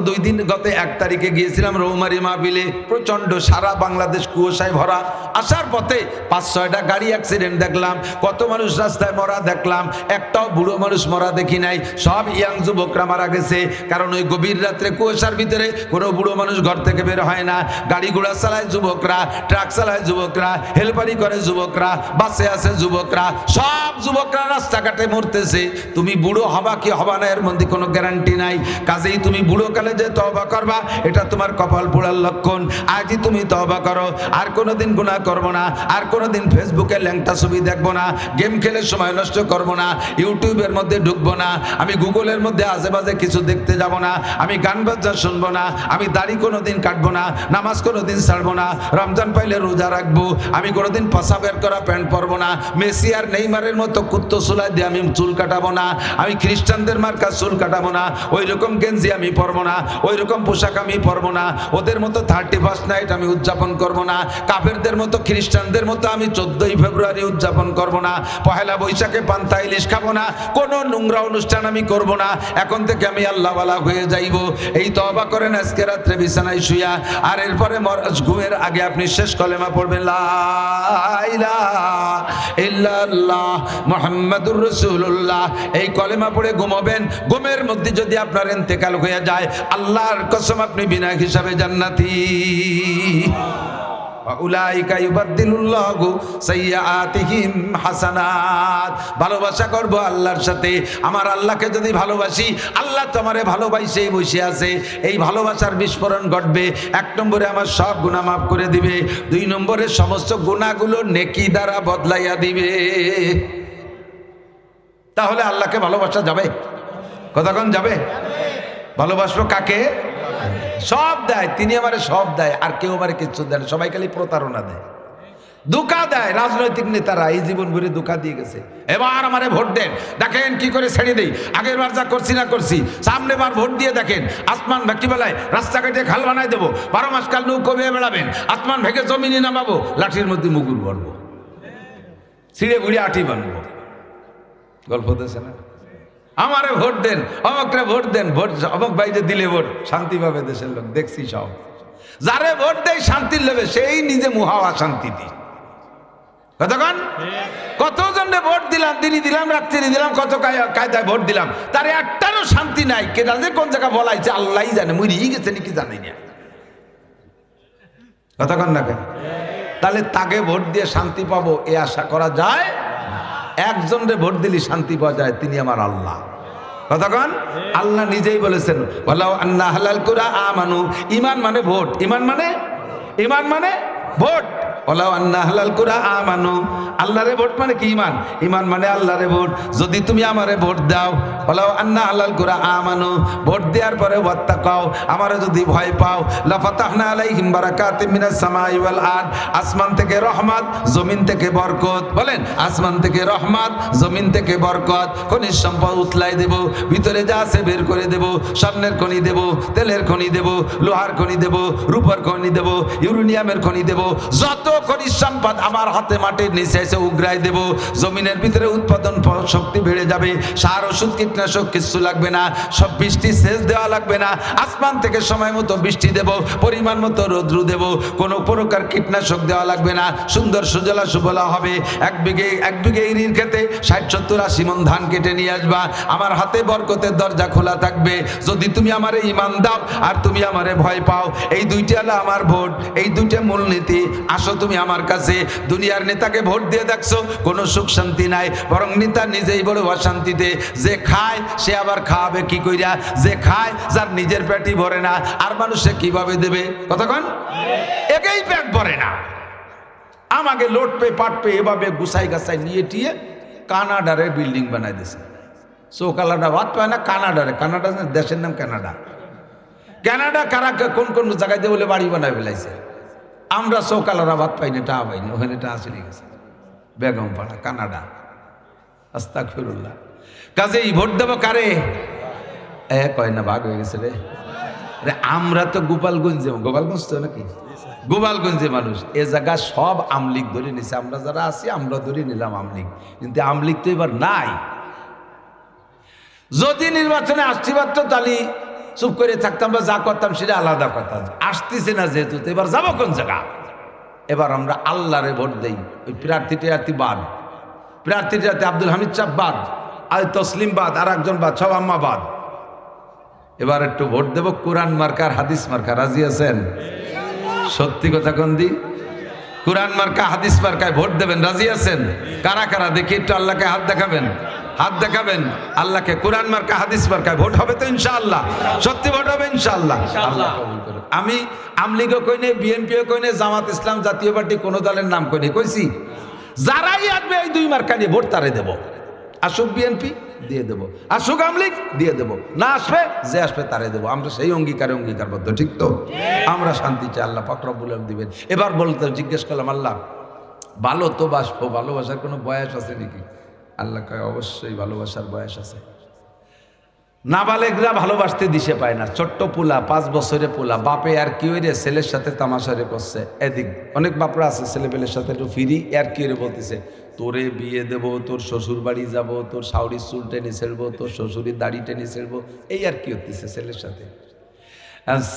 1 তারিখে গিয়েছিলাম রৌমারি মাহফিলে, প্রচণ্ড সারা বাংলাদেশ কুয়াশায় ভরা। আসার পথে 5-6টা গাড়ি অ্যাক্সিডেন্ট দেখলাম, কত মানুষ রাস্তায় মরা দেখলাম, একটাও বুড়ো মানুষ মরা দেখি নাই। সব ইয়াং যুবকরা মারা গেছে। কারণ ওই গভীর রাত্রে কুয়াশার ভিতরে কোনো বুড়ো মানুষ ঘর থেকে বের হয় না। গাড়ি ঘোড়া চালায় যুবকরা, ট্রাক চালায় যুবকরা, হেলপারি করে যুবকরা, বাসে আছে যুবকরা, সব যুবকরা রাস্তাঘাটে মরতেছে। তুমি বুড়ো হবা কি হবা না এর মধ্যে কোনো গ্যারান্টি নাই। কাজেই তুমি বুড়ো কালে যে তওবা করবা, এটা তোমার কপাল পোড়ার লক্ষণ। আজই তুমি তওবা করো, আর কোনোদিন গুনাহ করবো না, আর কোনোদিন ফেসবুকে ল্যাংটা ছবি দেখবো না, গেম খেলে সময় নষ্ট করবো না, ইউটিউবের মধ্যে ঢুকবো না, আমি গুগলের মধ্যে আশেপাশে কিছু দেখতে যাব না, আমি গান বাজনা শুনবো না, আমি দাড়ি কোনোদিন কাটবো না, নামাজ কোনোদিন ছাড়বো না, রমজান পাইলে রোজা রাখবো, আমি কোনোদিন পাশা বের করা প্যান্ট পরবো না, মেসি আর নেইমারের মতো কুত্তো চুলাই দিয়ে আমি চুল কাটাবো না, আমি খ্রিস্টানদের মার্কা চুল কাটাবো না, ওই রকম গেঞ্জি আমি পরবো না, ওই রকম পোশাক আমি পরবো না, ওদের মতো 31st নাইট আমি উদযাপন করবো না, কাফেরদের মতো খ্রিস্টানদের মতো আমি 14ই ফেব্রুয়ারি উদযাপন করবো না, পহেলা বৈশাখে পান্তা ইলিশ খাবো না, কোনো নোংরা অনুষ্ঠান আমি করবো না। এখন থেকে আমি আল্লাহওয়ালা হয়ে যাইব। এই তওবা করেন আজকে রাত্রে বিছানায় শুয়া, আর এরপরে ঘুমের আগে আপনি শেষ কলেমা পড়বেন, লা ইলাহা ইল্লাল্লাহ মুহাম্মাদুর রাসূলুল্লাহ। এই কলেমা পড়ে ঘুমাবেন। ঘুমের মধ্যে যদি আপনার ইন্তেকাল হয়ে যায়, আল্লাহর কসম আপনি বিনা হিসাবে জান্নাতি। উলাইকা ইউবাদদিলুল্লাহু সাইয়্যাতিহিম হাসানাত। ভালোবাসা করব আল্লাহর সাথে। আমার আল্লাহকে যদি ভালোবাসি, আল্লাহ তোমারে ভালোবাসেই বসে আছে। এই ভালোবাসার বিস্ফোরণ ঘটবে। 1 নম্বরে আমার সব গুনাহ মাফ করে দিবে। 2 নম্বরে সমস্ত গুনাহগুলো নেকি দ্বারা বদলাইয়া দিবে। তাহলে আল্লাহকে ভালোবাসা যাবে? কতক্ষণ যাবে? ভালোবাসবো কাকে? সব দেয়, তিনি আমারে সব দেয়, আর কেউ আমারে কিচ্ছু দেয় না। সবাই খালি প্রতারণা দেয়, ধোঁকা দেয়। রাজনৈতিক নেতারা এই জীবন ভরে ধোঁকা দিয়ে গেছে। এবার আমারে ভোট দেন, দেখেন কি করে ছেড়ে দেই। আগের বার যা করছি না করছি, সামনে বার ভোট দিয়ে দেখেন আসমান ভেঙে বেলায় রাস্তাঘাটে খাল বানায় দেবো, 12 মাস কাল নৌকো বেয়ে বেড়াবেন, আসমান ভেঙে জমিনে নামাবো, লাঠির মধ্যে মুগুর ভরবো, ছিঁড়ে ঘুড়ে আটি বানবো। গল্প দিয়েছে না? আমারে ভোট দেন, অমকরে ভোট দেন, ভোট অমক বাইরে দিলে ভোট শান্তি পাবে দেশের লোক। দেখছি সব যারে ভোট দেয় শান্তির লোভে, সেই নিজে মুহাওয়া শান্তি দি। কতক্ষণ কতজনে ভোট দিলাম, দিনই দিলাম, রাত্রি দিলাম, কত কায়দায় ভোট দিলাম, তার একটারও শান্তি নাই। কেটা যে কোন জায়গা বলাইছে আল্লাহই জানে, মরিয়ে গেছে নাকি জানি না। কতক্ষণ না কেন? তাহলে তাকে ভোট দিয়ে শান্তি পাবো এ আশা করা যায়? একজনরে ভোট দিলি শান্তি পাওয়া যায়, তিনি আমার আল্লাহ। কতক্ষণ? আল্লাহ নিজেই বলেছেন, ওয়ালাউ আন্না আহলাল কুরা আমানু। ঈমান মানে ভোট, ঈমান মানে ভোট। ওলাও আন্না আহলাল কুরা আমানু, আল্লাহরে ভোট মানে কি? ইমান। ইমান মানে আল্লাহরে ভোট। যদি তুমি আমারে ভোট দাও, ওলাও আন্না আহলাল কুরা আমানু, ভোট দেওয়ার পরে ওয়াত্তাকাও, আমারে যদি ভয় পাও, লাফাতাহনা আলাইহিম বারাকাতিম মিনাস সামাই ওয়াল আরদ, আসমান থেকে রহমত, জমিন থেকে বরকত। বলেন, আসমান থেকে রহমত, জমিন থেকে বরকত। খনিজ সম্পদ উতলাই দেব, ভিতরে যা আছে বের করে দেব। স্বর্ণের খনি দেব, তেলের খনি দেব, লোহার খনি দেব, রূপার খনি দেব, ইউরেনিয়ামের খনি দেব। যত খনিজ সম্পদ আমার হাতে মাটির নিচে এসে উগরাই দেব। জমিনের ভিতরে উৎপাদন শক্তি বেড়ে যাবে। সার, ওষুধ, কীটনাশক কিছু লাগবে না। সব বৃষ্টি সেচ দেওয়া লাগবে না। আসমান থেকে সময় মতো বৃষ্টি দেব, পরিমাণ মতো রৌদ্র দেব। কোনো প্রকার কীটনাশক দেওয়া লাগবে না। সুন্দর সুজলা সুফলা হবে। এক বিঘে ইরির খেতে 60-70-80 মণ ধান কেটে নিয়ে আসবা। আমার হাতে বরকতের দরজা খোলা থাকবে। যদি তুমি আমারে ঈমান দাও আর তুমি আমারে ভয় পাও, এই দুইটা হলো আমার ভোট, এই দুইটা মূলনীতি। আসো তুমি আমার কাছে। দুনিয়ার নেতাকে ভোট দিয়ে দেখছো, কোনো সুখ শান্তি নাই, বরং নেতা নিজেই বড় অশান্তিতে। যে খায় সে আবার খাওয়াবে কি কইরা? যে খায়, যার নিজের পেটই ভরে না, আর মানুষে কিভাবে দেবে? কতক্ষণ একেই পেট ভরে না। আমাকে লোট পে পাট পে এভাবে গুছাই গাছাই নিয়ে টিয়ে কানাডারে বিল্ডিং বানাই দিয়েছে। চৌকালাটা ভাত পায় না, কানাডারে। কানাডা দেশের নাম কানাডা। কানাডা কারা কোন কোন জায়গায় দিয়ে বলে বাড়ি বানায় ফেলাইছে। আমরা চৌকালারা ভাত পাইনি, টা পাইনি, ওখানে টা চলে গেছে। বেগম পাড়া, কানাডা। আস্তাগফিরুল্লাহ। কাজেই ভোট দেবো কারে? কয় না, ভাগ হয়ে গেছে রে। আমরা তো গোপালগঞ্জে, গোপালগঞ্জ তো নাকি, গোপালগঞ্জে মানুষ। এ জায়গা সব আমলিগ ধরে নিছে। আমরা যারা আছি আমরা ধরে নিলাম আমলিগ, কিন্তু আমলিগ তো এবার নাই। যদি নির্বাচনে আসতে পারত তাহলে চুপ করে থাকতাম বা যা করতাম সেটা আলাদা কথা। আসতেছে না যেহেতু, তো এবার যাবো কোন জায়গা? এবার আমরা আল্লাহরে ভোট দেই। ওই প্রার্থীটি বাদ, প্রার্থীটি আব্দুল হামিদ সাহেব বাদ, আর তসলিম বাদ, আর একজন বাদ, সব আম্মা বাদ। এবার একটু ভোট দেব কোরআন মার্কার, হাদিস মার্কা। রাজি আছেন? সত্যি কথা কোন দি? কোরআন মার্কা, হাদিস মার্কায় ভোট দেবেন। রাজি আছেন? কারা কারা দেখি একটু আল্লাহকে হাত দেখাবেন, হাত দেখাবেন। আল্লাহকে কোরআন মার্কা, হাদিস মার্কায় ভোট হবে তো ইনশাআল্লাহ? সত্যি ভোট হবে ইনশাআল্লাহ? আল্লাহ কবুল করুন। আমি আমলিগও কই নাই, বিএনপিও কই নাই, জামাত ইসলাম, জাতীয় পার্টি কোন দলের নাম কই নাই। কইছি যারাই আসবে এই দুই মার্কা নিয়ে ভোট তারে দেব। আসুক বিএনপি, দিয়ে দেবো। আসুক আমলিগ, দিয়ে দেবো। না আসবে, যে আসবে তারে দেবো। আমরা সেই অঙ্গীকারবদ্ধ, ঠিক তো? আমরা শান্তি চাই, আল্লাহ পাক রব্বুল আলামিন দিবেন। এবার বলতে জিজ্ঞেস করলাম, আল্লাহ ভালো তো বাসবো, ভালোবাসার কোনো বয়স আছে নাকি? আল্লাহ কয় অবশ্যই ভালোবাসার বয়স আছে। নাবালেগরা ভালোবাসতে দিশে পায় না। ছোট্ট পোলা, 5 বছরের পোলা, বাপে আর কি হইরে ছেলের সাথে তামাশারে করছে। এদিক অনেক বাপরা আছে, ছেলেপেলের সাথে একটু ফিরি আর কি হইরে বলতেছে, তোরে বিয়ে দেব, তোর শ্বশুর বাড়ি যাব, তোর শাওরির চুল টেনে ছেড়বো, তোর শ্বশুরের দাড়ি টেনে ছেড়বো, এই আর কি হতেছে ছেলের সাথে।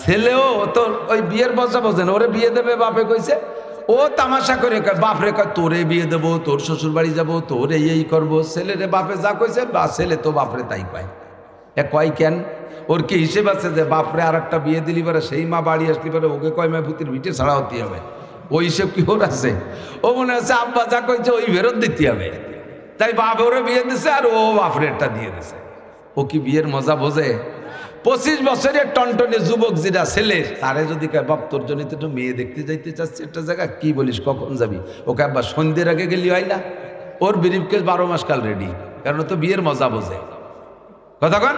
ছেলেও তোর ওই বিয়ের মজা বোঝে না, ওরে বিয়ে দেবে বাপে কইছে, ও তামাশা করে কয় বাপরে, কয় তোরে বিয়ে দেবো, তোর শ্বশুর বাড়ি যাবো, তোর এই করবো। ছেলেরে বাপে যা কইছে, বা ছেলে তো বাপরে তাই কয়। কয় কেন? ওর কি হিসেব আছে যে বাপরে আর একটা বিয়ে দিলি পারে, সেই মা বাড়ি আসলি পারে ওকে কয় মা ভূতির ভিটে ছাড়া হতে হবে? ওই হিসেব কি ওর আছে? ও মনে হচ্ছে আব্বা যা কইছে ওই ফেরত দিতে হবে, তাই বাপ ওরে বিয়ে দিছে আর ও বাপরেরটা দিয়ে দিছে। ও কি বিয়ের মজা বোঝে? 25 বছরের টনটনে যুবক যেটা ছেলে, তারে যদি কয় বাপ তোর জন্য তো একটু মেয়ে দেখতে যাইতে চাচ্ছি একটা জায়গা, কি বলিস কখন যাবি? ওকে আব্বা সন্ধ্যের আগে গেলি হয় না? ওর ব্রিফকেস 12 মাস কাল রেডি, কারণ তো বিয়ের মজা বোঝে। কতক্ষণ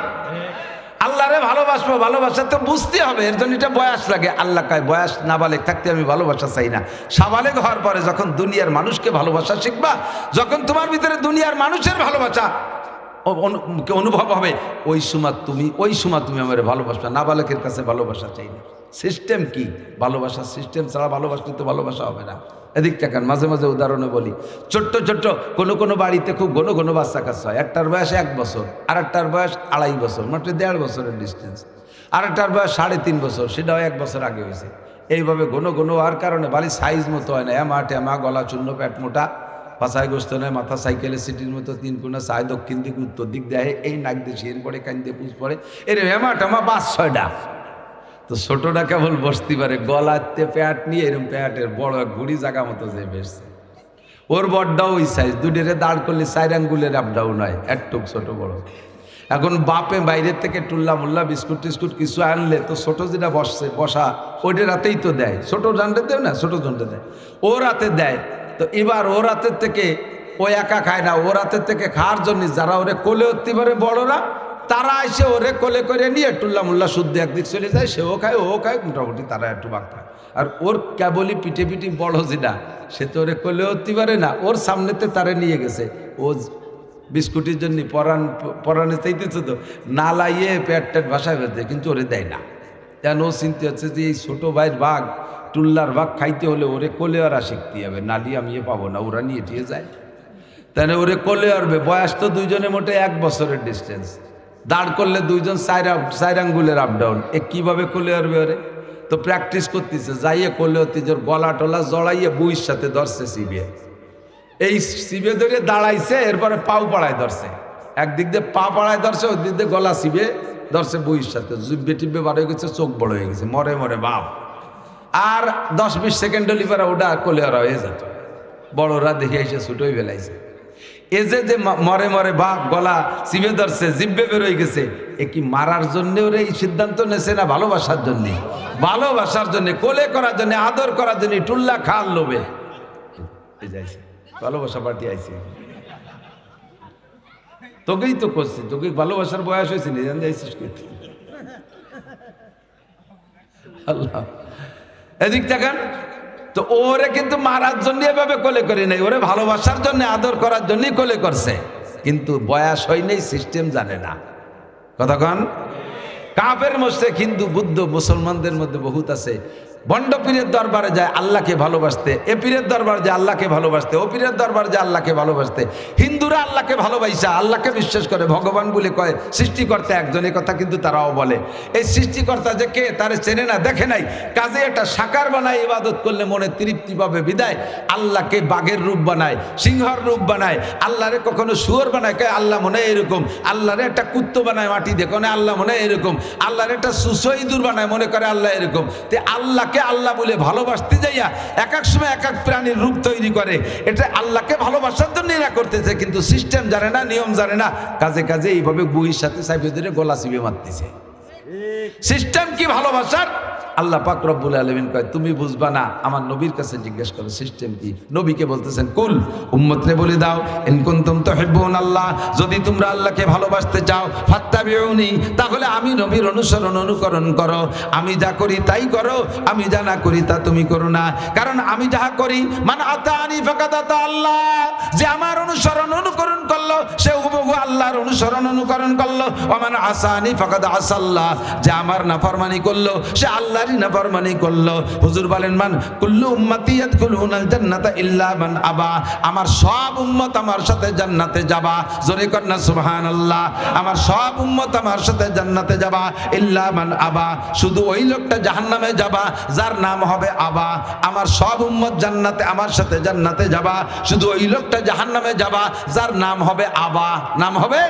আল্লাহরে ভালোবাসবো, ভালোবাসা তো বুঝতে হবে, এর জন্য এটা বয়স লাগে। আল্লাহ কয় বয়স নাবালেগ থাকতে আমি ভালোবাসা চাই না। সাবালেগ হওয়ার পরে যখন দুনিয়ার মানুষকে ভালোবাসা শিখবা, যখন তোমার ভিতরে দুনিয়ার মানুষের ভালোবাসা অনুভব হবে, ওই সময় তুমি আমার ভালোবাসবা। নাবালেগের কাছে ভালোবাসা চাই না। সিস্টেম কি? ভালোবাসা সিস্টেম ছাড়া ভালোবাসলে তো ভালোবাসা হবে না। এদিক টাকান মাঝে মাঝে উদাহরণে বলি, ছোট্ট কোনো বাড়িতে খুব ঘন বাচ্চা কাচ্চা হয়। একটার বয়স 1 বছর, আর একটার বয়স 2.5 বছর, মাত্র 1.5 বছরের ডিস্টেন্স। আর একটার বয়স 3.5 বছর, সেটাও 1 বছর আগে হয়েছে। এইভাবে ঘন হওয়ার কারণে বাড়ির সাইজ মতো হয় না, এমা গলা চূর্ণ, পেট মোটা, পাছায় গোস্ত নয়, মাথা সাইকেলের সিটির মতো 3 কোণা, চায় দক্ষিণ দিক উত্তর দিক দেয়, এই নাক দিয়ে শির পড়ে, কান দিয়ে পুষ পড়ে, এর হেমাটামা 5-6টা। তো ছোটটা কেবল বসতে পারে, গলাতে প্যাট নিয়ে এরকম প্যাটের বড় ঘুড়ি জায়গা মতো যে বেসছে। ওর বড়টাও ওই সাইজ, দুটোরে দাঁড় করলে 4 আঙ্গুলের আপ ডাউন হয়, একটুক ছোট বড়। এখন বাপে বাইরের থেকে টুল্লা মুল্লা বিস্কুট টিস্কুট কিছু আনলে তো ছোট যেটা বসা ওইটা রাতেই তো দেয়, ছোট জানতে দেয় না, ছোট জানতে দেয়, ও রাতে দেয়। তো এবার ও রাতের থেকে ও একা খায় না, ও রাতের থেকে খাওয়ার জন্য যারা ওরে কোলে উঠতে পারে বড়রা, তারা এসে ওরে কোলে করে নিয়ে টুল্লা মুল্লা শুদ্ধ একদিক চলে যায়, সেও খায় ও খায়, মোটামুটি তারা একটু ভাগ খায়। আর ওর কেবলই পিঠে পিঠি বড় যেটা, সে তো ওরে কোলে উঠতে পারে না, ওর সামনেতে তারে নিয়ে গেছে, ও বিস্কুটের জন্য পরাণে চাইতেছে তো না লাইয়ে পেট টেট ভাষায় বেঁধে, কিন্তু ওরে দেয় না। কেন ও চিন্তা হচ্ছে যে এই ছোটো ভাইয়ের ভাগ টুল্লার ভাগ খাইতে হলে ওরে কোলে আর শিখতে হবে, নালি আমি পাবো না, ওরা নিয়ে টিয়ে যায়। তাহলে ওরে কোলে আরবে, বয়স তো দুইজনে মোটে 1 বছরের ডিস্টেন্স, দাঁড় করলে দুইজন চার আঙ্গুলের আপডাউন, এ কীভাবে কোলে আরবে ওরে? তো প্র্যাকটিস করতেছে, যাইয়ে কোলে অতিজোর গলা টলা জড়াইয়ে বুইয়ের সাথে ধরছে চিবিয়ে, এই চিবে ধরে দাঁড়াইছে, এরপরে পাও পাড়ায় ধরছে, একদিক দিয়ে পা পাড়ায় ধরছে, ওই দিক দিয়ে গলা চিবে ধরছে বুইয়ের সাথে, জিব্বে টিব্বে বার হয়ে গেছে, চোখ বড় হয়ে গেছে, মরে মরে বাপ। আর 10-20 সেকেন্ড লিপারা ওটা কোলে আর হয়ে যেত, বড়রা দেখে এসে ছুটোই বেলাইছে। এ যে মরে মরে বাপ গলা চিবে ধরছে, জিব্বে বের হয়ে গেছে, এ কি মারার জন্য ওরা এই সিদ্ধান্ত নেছে না ভালোবাসার জন্যে? ভালোবাসার জন্যে, কোলে করার জন্য, আদর করার জন্য, টুল্লা খাওয়ার লোভে যাইছে, ভালোবাসা পার্টি আইছে। তোকেই তো করছি, তোকে ভালোবাসার বয়স হয়েছে নি, জান যাইছিস করতে। আল্লাহ, এদিক তাকান। তো ওরে কিন্তু মারার জন্য এভাবে কোলে করে নাই, ওরে ভালোবাসার জন্য, আদর করার জন্যই কোলে করছে, কিন্তু বয়স হয় নাই, সিস্টেম জানে না। কতক্ষণ কাফের মুশরিক হিন্দু বুদ্ধ মুসলমানদের মধ্যে বহুত আছে, বন্ড পীরের দরবারে যায় আল্লাহকে ভালোবাসতে, এ পীরের দরবার যায় আল্লাহকে ভালোবাসতে, ও পীরের দরবার যায় আল্লাহকে ভালোবাসতে। হিন্দুরা আল্লাহকে ভালোবাসা, আল্লাহকে বিশ্বাস করে, ভগবান বলে কয়, সৃষ্টিকর্তা একজনের কথা কিন্তু তারাও বলে। এই সৃষ্টিকর্তা যে কে তারে চেনে না, দেখে নাই, কাজে এটা সাকার বানায়, ইবাদত করলে মনে তৃপ্তি পাবে বিদায় আল্লাহকে বাঘের রূপ বানায়, সিংহর রূপ বানায়, আল্লাহরে কখনো শুয়োর বানায়, কয় আল্লাহ মনে এরকম, আল্লাহরে একটা কুত্তো বানায় মাটি দেখে, আল্লাহ মনে এরকম, আল্লাহর একটা সুসইদুর বানায়, মনে করে আল্লাহ এরকম। তে আল্লাহকে আল্লাহ বলে ভালোবাসতে যাইয়া এক এক সময় এক এক প্রাণীর রূপ তৈরি করে, এটা আল্লাহকে ভালোবাসার জন্য এরা করতেছে, কিন্তু সিস্টেম জানে না, নিয়ম জানে না, কাজে কাজে এইভাবে বুইয়ের সাথে চাইবে ধরে গলা চিবে মারতেছে। সিস্টেম কি ভালোবাসার? আল্লাহ পাক রব্বুল আলামিন কয়, তুমি বুঝবা না, আমার নবীর কাছে জিজ্ঞেস করো সিস্টেম কি। নবীকে বলতেছেন, কুল, উম্মতরে বলে দাও, ইন কুনতুম তুহিব্বুন আল্লাহ, যদি তোমরা আল্লাহকে ভালোবাসতে চাও, ফাত্তাবিউনি, তাহলে আমি নবীর অনুকরণ করো, আমি যা করি তাই করো, আমি যা না করি তা তুমি করো না। কারণ আমি যাহা করি, মান আতানি ফাকাদ আতা আল্লাহ, যে আমার অনুকরণ করলো সে হুবহু আল্লাহর অনুকরণ করলো, ওয়া মান আসানি ফাকাদ আসাল্লাহ, যে আমার নাফরমানি করলো সে আল্লাহরই নাফরমানি করলো। হুজুর বলেন, মান কুল্লু উম্মতি ইয়াদখুলুনাল জান্নাতা ইল্লা মান আবা, আমার সব উম্মত আমার সাথে জান্নাতে যাবা, জোরে কর না সুবহানাল্লাহ, আমার সব উম্মত আমার সাথে জান্নাতে যাবা, ইল্লা মান আবা, শুধু ওই লোকটা জাহান্নামে যাবা যার নাম হবে আবা। আমার সব উম্মত জান্নাতে আমার সাথে জান্নাতে যাবা, শুধু ওই লোকটা জাহান্নামে যাবা যার নাম হবে আবা, নাম হবে।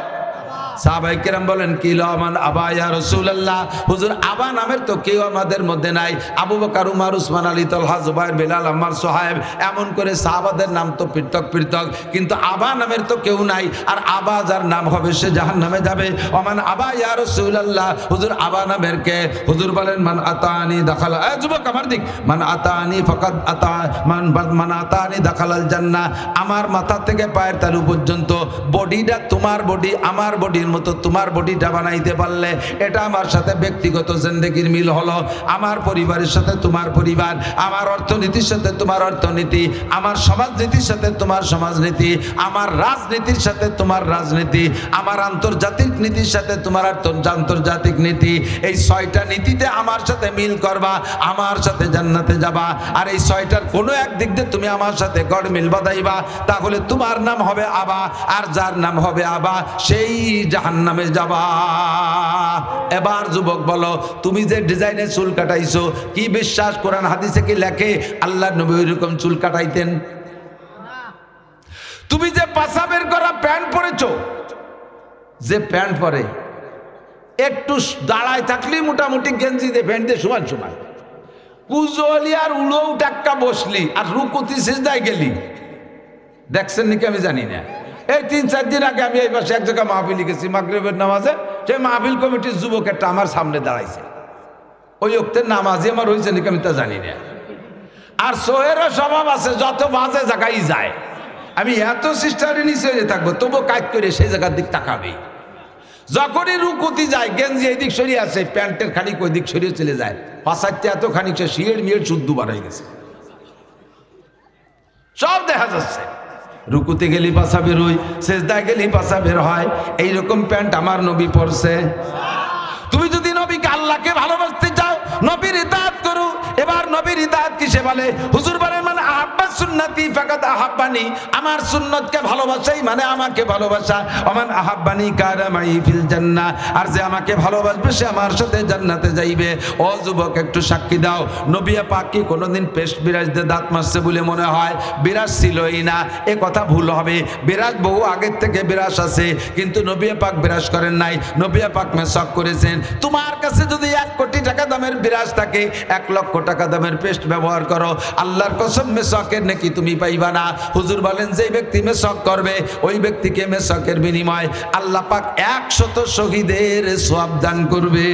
সাহাবায়ে কেরাম বলেন, কি লামান আবা ইয়া রাসূলুল্লাহ, হুজুর আবা নামের তো কেউ আমাদের মধ্যে নাই। আবু বকর, উমর, উসমান, আলী, তালহা, জুবায়ের, বেলাল, আম্মার, সোহায়েব, এমন করে সাহাবাদের নাম তো পৃথক পৃথক, কিন্তু আবা নামের তো কেউ নাই। আর আবা যার নাম হবে সে জাহান্নামে যাবে। ওমান আবা ইয়া রাসূলুল্লাহ, হুজুর আবা নামের কে? হুজুর বলেন, মান আতানি দাখালা, যুবক আমার দিক, মান আতানি ফাকাদ আতা, মান আতানি দাখালাল জান্নাহ, আমার মাথা থেকে পায়ের তালু পর্যন্ত বডিটা তোমার বডি, আমার বডি মতো তোমার বডিটা বানাইতে পারলে এটা আমার সাথে ব্যক্তিগত জিন্দেগির মিল হলো। আমার পরিবারের সাথে তোমার পরিবার, আমার অর্থনীতির সাথে তোমার অর্থনীতি, আমার সমাজনীতির সাথে তোমার সমাজনীতি, আমার রাজনীতির সাথে তোমার রাজনীতি, আমার আন্তর্জাতিক নীতির সাথে তোমার আন্তর্জাতিক নীতি, এই 6টা নীতিতে আমার সাথে মিল করবা, আমার সাথে জান্নাতে যাবা। আর এই 6টার কোনো এক দিক দিয়ে তুমি আমার সাথে গড় মিল বাঁধাইবা, তাহলে তোমার নাম হবে আবা, আর যার নাম হবে আবা সেই জাহান্নামে যাবা। এবার যুবক বলো, তুমি যে ডিজাইনের চুল কাটাইছো, কি বিশ্বাস কোরআন হাদিসে কি লেখে আল্লাহর নবী ওইরকম চুল কাটাইতেন? তুমি যে পাছা বের করা প্যান্ট পরেছো, যে প্যান্ট পরে একটু দাঁড়ায় থাকলেই মোটামুটি গেঞ্জি দিয়ে প্যান্ট দিয়ে সমান সমান, কুজলি আর উড়ো টাক্কা বসলি আর রুকুতি সিজদায় গেলি, দেখছেন নাকি আমি জানি না, এই 3-4 দিন আগে আমি এই পাশে এক জায়গায় মাহফিল লিখেছি মাগরিবের নামাজে, সেই মাহফিল কমিটির যুবক একটা আমার সামনে দাঁড়াইছে। ওই ওক্তের নামাজই আমার হয়েছে নাকি আমি তা জানি না। আর সোহেরও স্বভাব আছে, যত বাজে জায়গায় যায়, আমি এত সিস্টারে নিচে থাকবো তবু কাজ করে সেই জায়গার দিক তাকাবে। যখনই রুকুতি যায় গেঞ্জি এদিক সরিয়ে আসে, প্যান্টের খানিক ওই দিক সরিয়ে চলে যায়, পাশাচ্ছে এত খানিক সে শিয়ের মিয়ের শুদ্ধ বাড়াই গেছে, সব দেখা যাচ্ছে। রুকুতে গেলি পাশা বেরোয়, সেজদায় গেলি পাশা বের হয়, এইরকম প্যান্ট আমার নবী পরছে। তুমি যদি নবীকে আল্লাহকে ভালোবাসতে চাও নবীর ইতাআত করো। এবার নবীর ইতাআত কিসে বলে? হুজুর বলেন মানে আহাব্বা সুন্নতি ফাকাদ আহাব্বানি, আমার সুন্নতকে ভালোবাসাই মানে আমাকে ভালোবাসা। ওমান আহাব্বানি কানা মাই ফিল জান্নাহ, আর যে আমাকে ভালোবাসবে সে আমার সাথে জান্নাতে যাইবে। ও যুবক একটু সাক্ষী দাও, নবী পাক কি কোনোদিন পেস্ট বিরাজ দিয়ে দাঁত মারছে বলে মনে হয়? বিরাজ ছিলই না, এ কথা ভুল হবে। বিরাজ বহু আগের থেকে বিরাজ আছে, কিন্তু নবী পাক বিরাজ করেন নাই, নবী পাক মেসওয়াক করেছেন। তোমার কাছে যদি 1 কোটি টাকা দামের বিরাজ থাকে, 1 লক্ষ টাকা দামের পেস্ট ব্যবহার করো, আল্লাহর কসম মেসওয়াকের নেকি তুমি পাইবা না। হুজুর বলেন যে ব্যক্তি মেসওয়াক করবে ওই ব্যক্তিকে মেসওয়াকের বিনিময় আল্লাহ পাক 100 শহীদের সওয়াব দান করবে।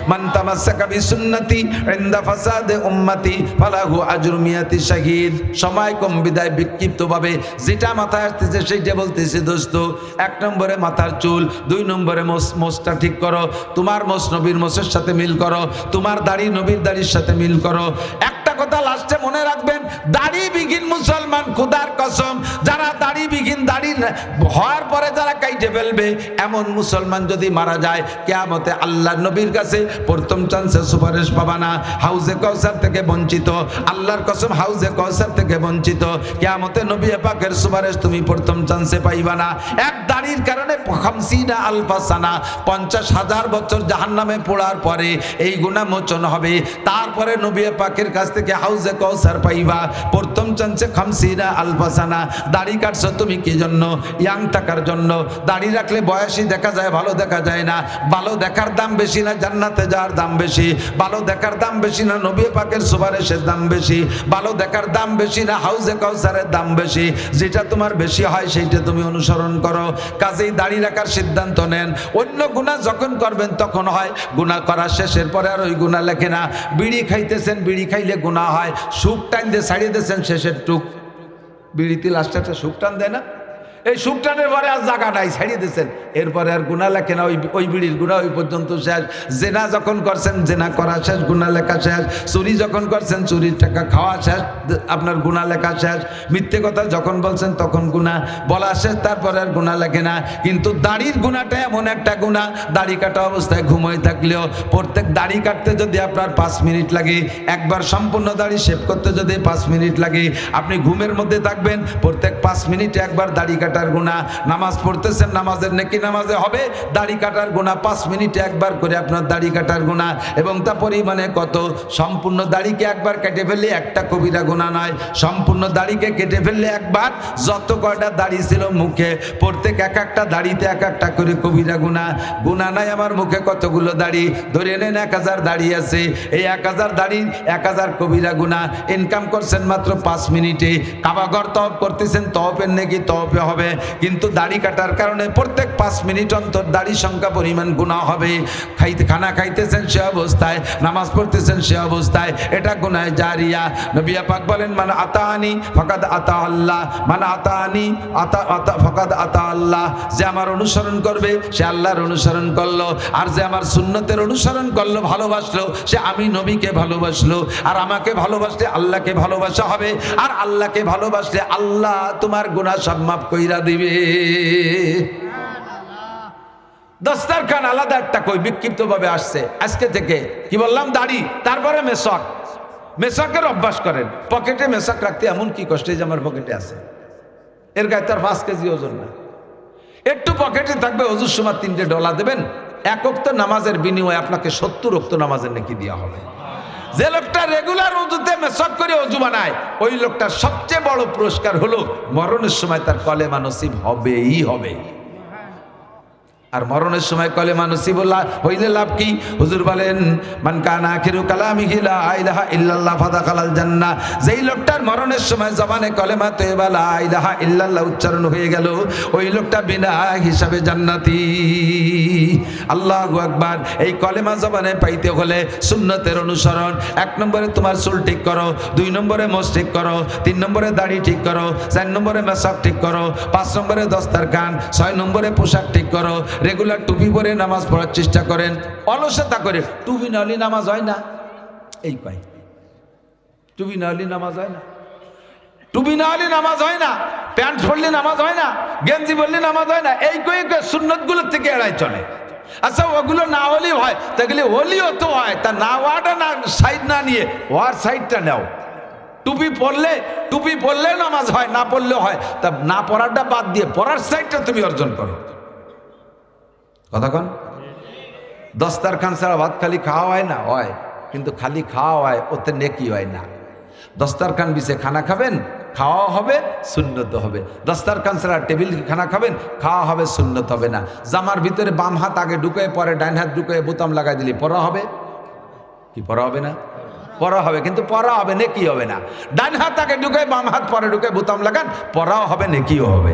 মান তামাসসাকা বিসুন্নতি ইনদা ফাসাদে উম্মতি ফালাহু আজরু মিয়াতি শাহীদ। সময় কম বিদায় বিক্ষিপ্তভাবে যেটা মাথায় আসতেছে সেইটা বলতেছে দোস্ত। 1 নম্বরে মাথার চুল, 2 নম্বরে মোছটা ঠিক করো, তোমার মোছ নবীর মোছের সাথে মিল করো, তোমার দাড়ি নবীর দাড়ির সাথে মিল করো। একটা কথা লাস্টে মনে রাখবেন, দাড়ি বিঘিন মুসলমান, খোদার কসম, যারা দাড়ি বিঘিন, দাড়ি হওয়ার পরে যারা কাইটে ফেলবে এমন মুসলমান যদি মারা যায় কিয়ামতে আল্লাহর নবীর কাছে প্রথম চান্সে সুপারিশ পাবা না, হাউজে কাউসার থেকে বঞ্চিত। আল্লাহর কসম, হাউজে কাউসার থেকে বঞ্চিত। কিয়ামতে নবী পাকের সুপারিশ তুমি প্রথম চান্সে পাইবা না। এক দাড়ির কারণে 50 আলফা সানা, 50,000 বছর জাহান্নামে পোড়ার পরে এই গুনাহ মোচন হবে। তারপরে নবী পাকের কাছ থেকে হাউজে কাউসার পাইবা প্রথম চান্সে 50 আলফা সানা। দাড়ি কাটছো তুমি কি জন্য? ইয়াং থাকার জন্য। দাড়ি রাখলে বয়সী দেখা যায়, ভালো দেখা যায় না। ভালো দেখার দাম বেশি না জান্নাতে যাওয়ার দাম বেশি? ভালো দেখার দাম বেশি না নবী পাকের সুপারিশের দাম বেশি? ভালো দেখার দাম বেশি না হাউজে কাউসারের দাম বেশি? যেটা তোমার বেশি হয় সেইটা তুমি অনুসরণ করো। কাজেই দাড়ি রাখার সিদ্ধান্ত নেন। অন্য গুনাহ যখন করবেন তখন হয়, গুনাহ করার শেষের পরে আর ওই গুনাহ লেখে না। বিড়ি খাইতেছেন, বিড়ি খাইলে গুনাহ হয়, সুখ টান দিয়ে ছাড়িয়ে দিয়েছেন শেষের টুক, বিড়িতে লাস্টে একটা সুখ টান দেয় না? এই সুখ টানের পরে আর জায়গা নাই, ছাড়িয়ে দিয়েছেন, এরপরে আর গুনাহ লেখে না। ওই বিড়ির গুনাহ ওই পর্যন্ত শেষ। জেনা যখন করছেন জেনা করা শেষ, গুনাহ লেখা শেষ। চুরি যখন করছেন চুরির টাকা খাওয়া শেষ, আপনার গুনাহ লেখা শেষ। মিথ্যে কথা যখন বলছেন তখন গুনাহ বলা শেষ, তারপরে আর গুনাহ লেখে না। কিন্তু দাড়ির গুনাহটা এমন একটা গুনাহ, দাড়ি কাটা অবস্থায় ঘুমোয় থাকলেও প্রত্যেক দাড়ি কাটতে যদি আপনার 5 মিনিট লাগে, একবার সম্পূর্ণ দাড়ি শেভ করতে যদি 5 মিনিট লাগে, আপনি ঘুমের মধ্যে থাকবেন, প্রত্যেক 5 মিনিটে একবার দাড়ি কাটার গুনাহ। নামাজ পড়তেছেন, নামাজের নেকি নামাজে হবে, দাড়ি কাটার গুনাহ 5 মিনিটে একবার করে আপনার দাড়ি কাটার গুনাহ। এবং তা পরিমাণে কত? সম্পূর্ণ দাড়িকে একবার কেটে ফেললে একটা কবিরা গুনাহ নয়, সম্পূর্ণ দাড়িকে কেটে ফেললে একবার যত কয়টা দাড়ি ছিল মুখে প্রত্যেক এক একটা দাড়িতে এক একটা করে কবিরা গুনাহ। গুনাহ নাই আমার মুখে কতগুলো দাড়ি? ধরে নেন 1000 দাড়ি আছে, এই 1000 দাড়ির 1000 কবিরা গুনাহ। ইনকাম করছেন মাত্র 5 মিনিটে, কাবাঘর তওয়াফ করতেছেন, তওয়াফের নেকি তওয়াফে হবে, কিন্তু দাড়ি কাটার কারণে প্রত্যেক 5 মিনিট অন্তর দাড়ি সংখ্যা পরিমাণ গুনাহ হবে। খানা খাইতেছেন সে অবস্থায়, নামাজ পড়তেছেন সে অবস্থায়, এটা গুনাহ জারিয়া। নবী পাক বলেন মান আতানি ফাকাদ আতা আল্লাহ, মান আতানি আতা ফাকাদ আতা আল্লাহ। যে আমার অনুসরণ করবে সে আল্লাহর অনুসরণ করলো, আর যে আমার সুন্নতের অনুসরণ করলো, ভালোবাসলো, সে আমি নবীকে ভালোবাসলো। আর আমাকে ভালোবাসলে আল্লাহকে ভালোবাসা হবে, আর আল্লাহকে ভালোবাসলে আল্লাহ তোমার গুনাহ সব মাফ কইরা দিবে। দস্তারখান আলাদা একটা কই বিক্ষিপ্ত ভাবে আসছে আজকে থেকে। কি বললাম? দাড়ি, তারপরে মেসওয়াক। মেসওয়াকের অভ্যাস করেন। পকেটে মেসওয়াক রাখতে এমন কি কষ্ট যে আমার পকেটে আছে, এর গায়ে তার 5 কেজি ওজন না, একটু পকেটে থাকবে। অজুর সময় 3টে ডলা দেবেন, 1 ওয়াক্ত নামাজের বিনিময়ে আপনাকে 70 ওয়াক্ত নামাজের নেকি দেওয়া হবে। যে লোকটা রেগুলার ওযুতে মেসওয়াক করে ওযু বানায়, ওই লোকটার সবচেয়ে বড় পুরস্কার হলো মরণের সময় তার কলেমা নসিব হবেই হবে। আর মরণের সময় কলেমা নসিবুল্লাহ হইলে লাভ কি? হুজুর বলেন, মান কানা আখিরু কালামিহি লা ইলাহা ইল্লাল্লাহ ফাদাখালাল জান্নাহ। যেই লোকটার মরণের সময় জবানে কলেমা তয়্যিবা লা ইলাহা ইল্লাল্লাহ উচ্চারণ হয়ে গেল, ওই লোকটা বিনা হিসাবে জান্নাতি। আল্লাহু আকবার। এই কলেমা জবানে পাইতে হলে সুন্নতের অনুসরণ। 1 নম্বরে তোমার চুল ঠিক করো, 2 নম্বরে মোজ ঠিক করো, 3 নম্বরে দাড়ি ঠিক করো, 4 নম্বরে মেসাক ঠিক করো, 5 নম্বরে দস্তারখান, 6 নম্বরে পোশাক ঠিক করো। রেগুলার টুপি পরে নামাজ পড়ার চেষ্টা করেন। অলসতা করে টুপি না হলে নামাজ হয় না, এই কয় টুপি না হলে নামাজ হয় না, টুপি না হলে নামাজ হয় না, প্যান্ট পরলে নামাজ হয় না, গেঞ্জি পরলে নামাজ হয় না, এই কয়ে সুন্নত গুলোর থেকে এড়াই চলে। আচ্ছা ওগুলো না হলেও হয়, তাহলে হলিও তো হয়, তা না হওয়াটা না সাইড না নিয়ে হওয়ার সাইডটা নাও। টুপি পরলে নামাজ হয়, না পড়লেও হয়, তা না পড়াটা বাদ দিয়ে পড়ার সাইডটা তুমি অর্জন করো। কথা কন। দস্তারখান ছাড়া ভাত খালি খাওয়া হয় না, হয়, কিন্তু খালি খাওয়া হয়, ওতে নেকি হয় না। দস্তারখান বিছে খানা খাবেন, খাওয়া হবে, সুন্নত হবে। দস্তারখান ছাড়া টেবিল খানা খাবেন, খাওয়া হবে, সুন্নত হবে না। জামার ভিতরে বাম হাত আগে ঢুকে পরে ডাইন হাত ঢুকে বোতাম লাগাই দিলে পড়া হবে কি? পড়া হবে না? পড়া হবে, কিন্তু পড়া হবে নেকি হবে না। ডাইন হাত আগে ঢুকে বাম হাত পরে ঢুকে বোতাম লাগান, পড়াও হবে, নেকিও হবে।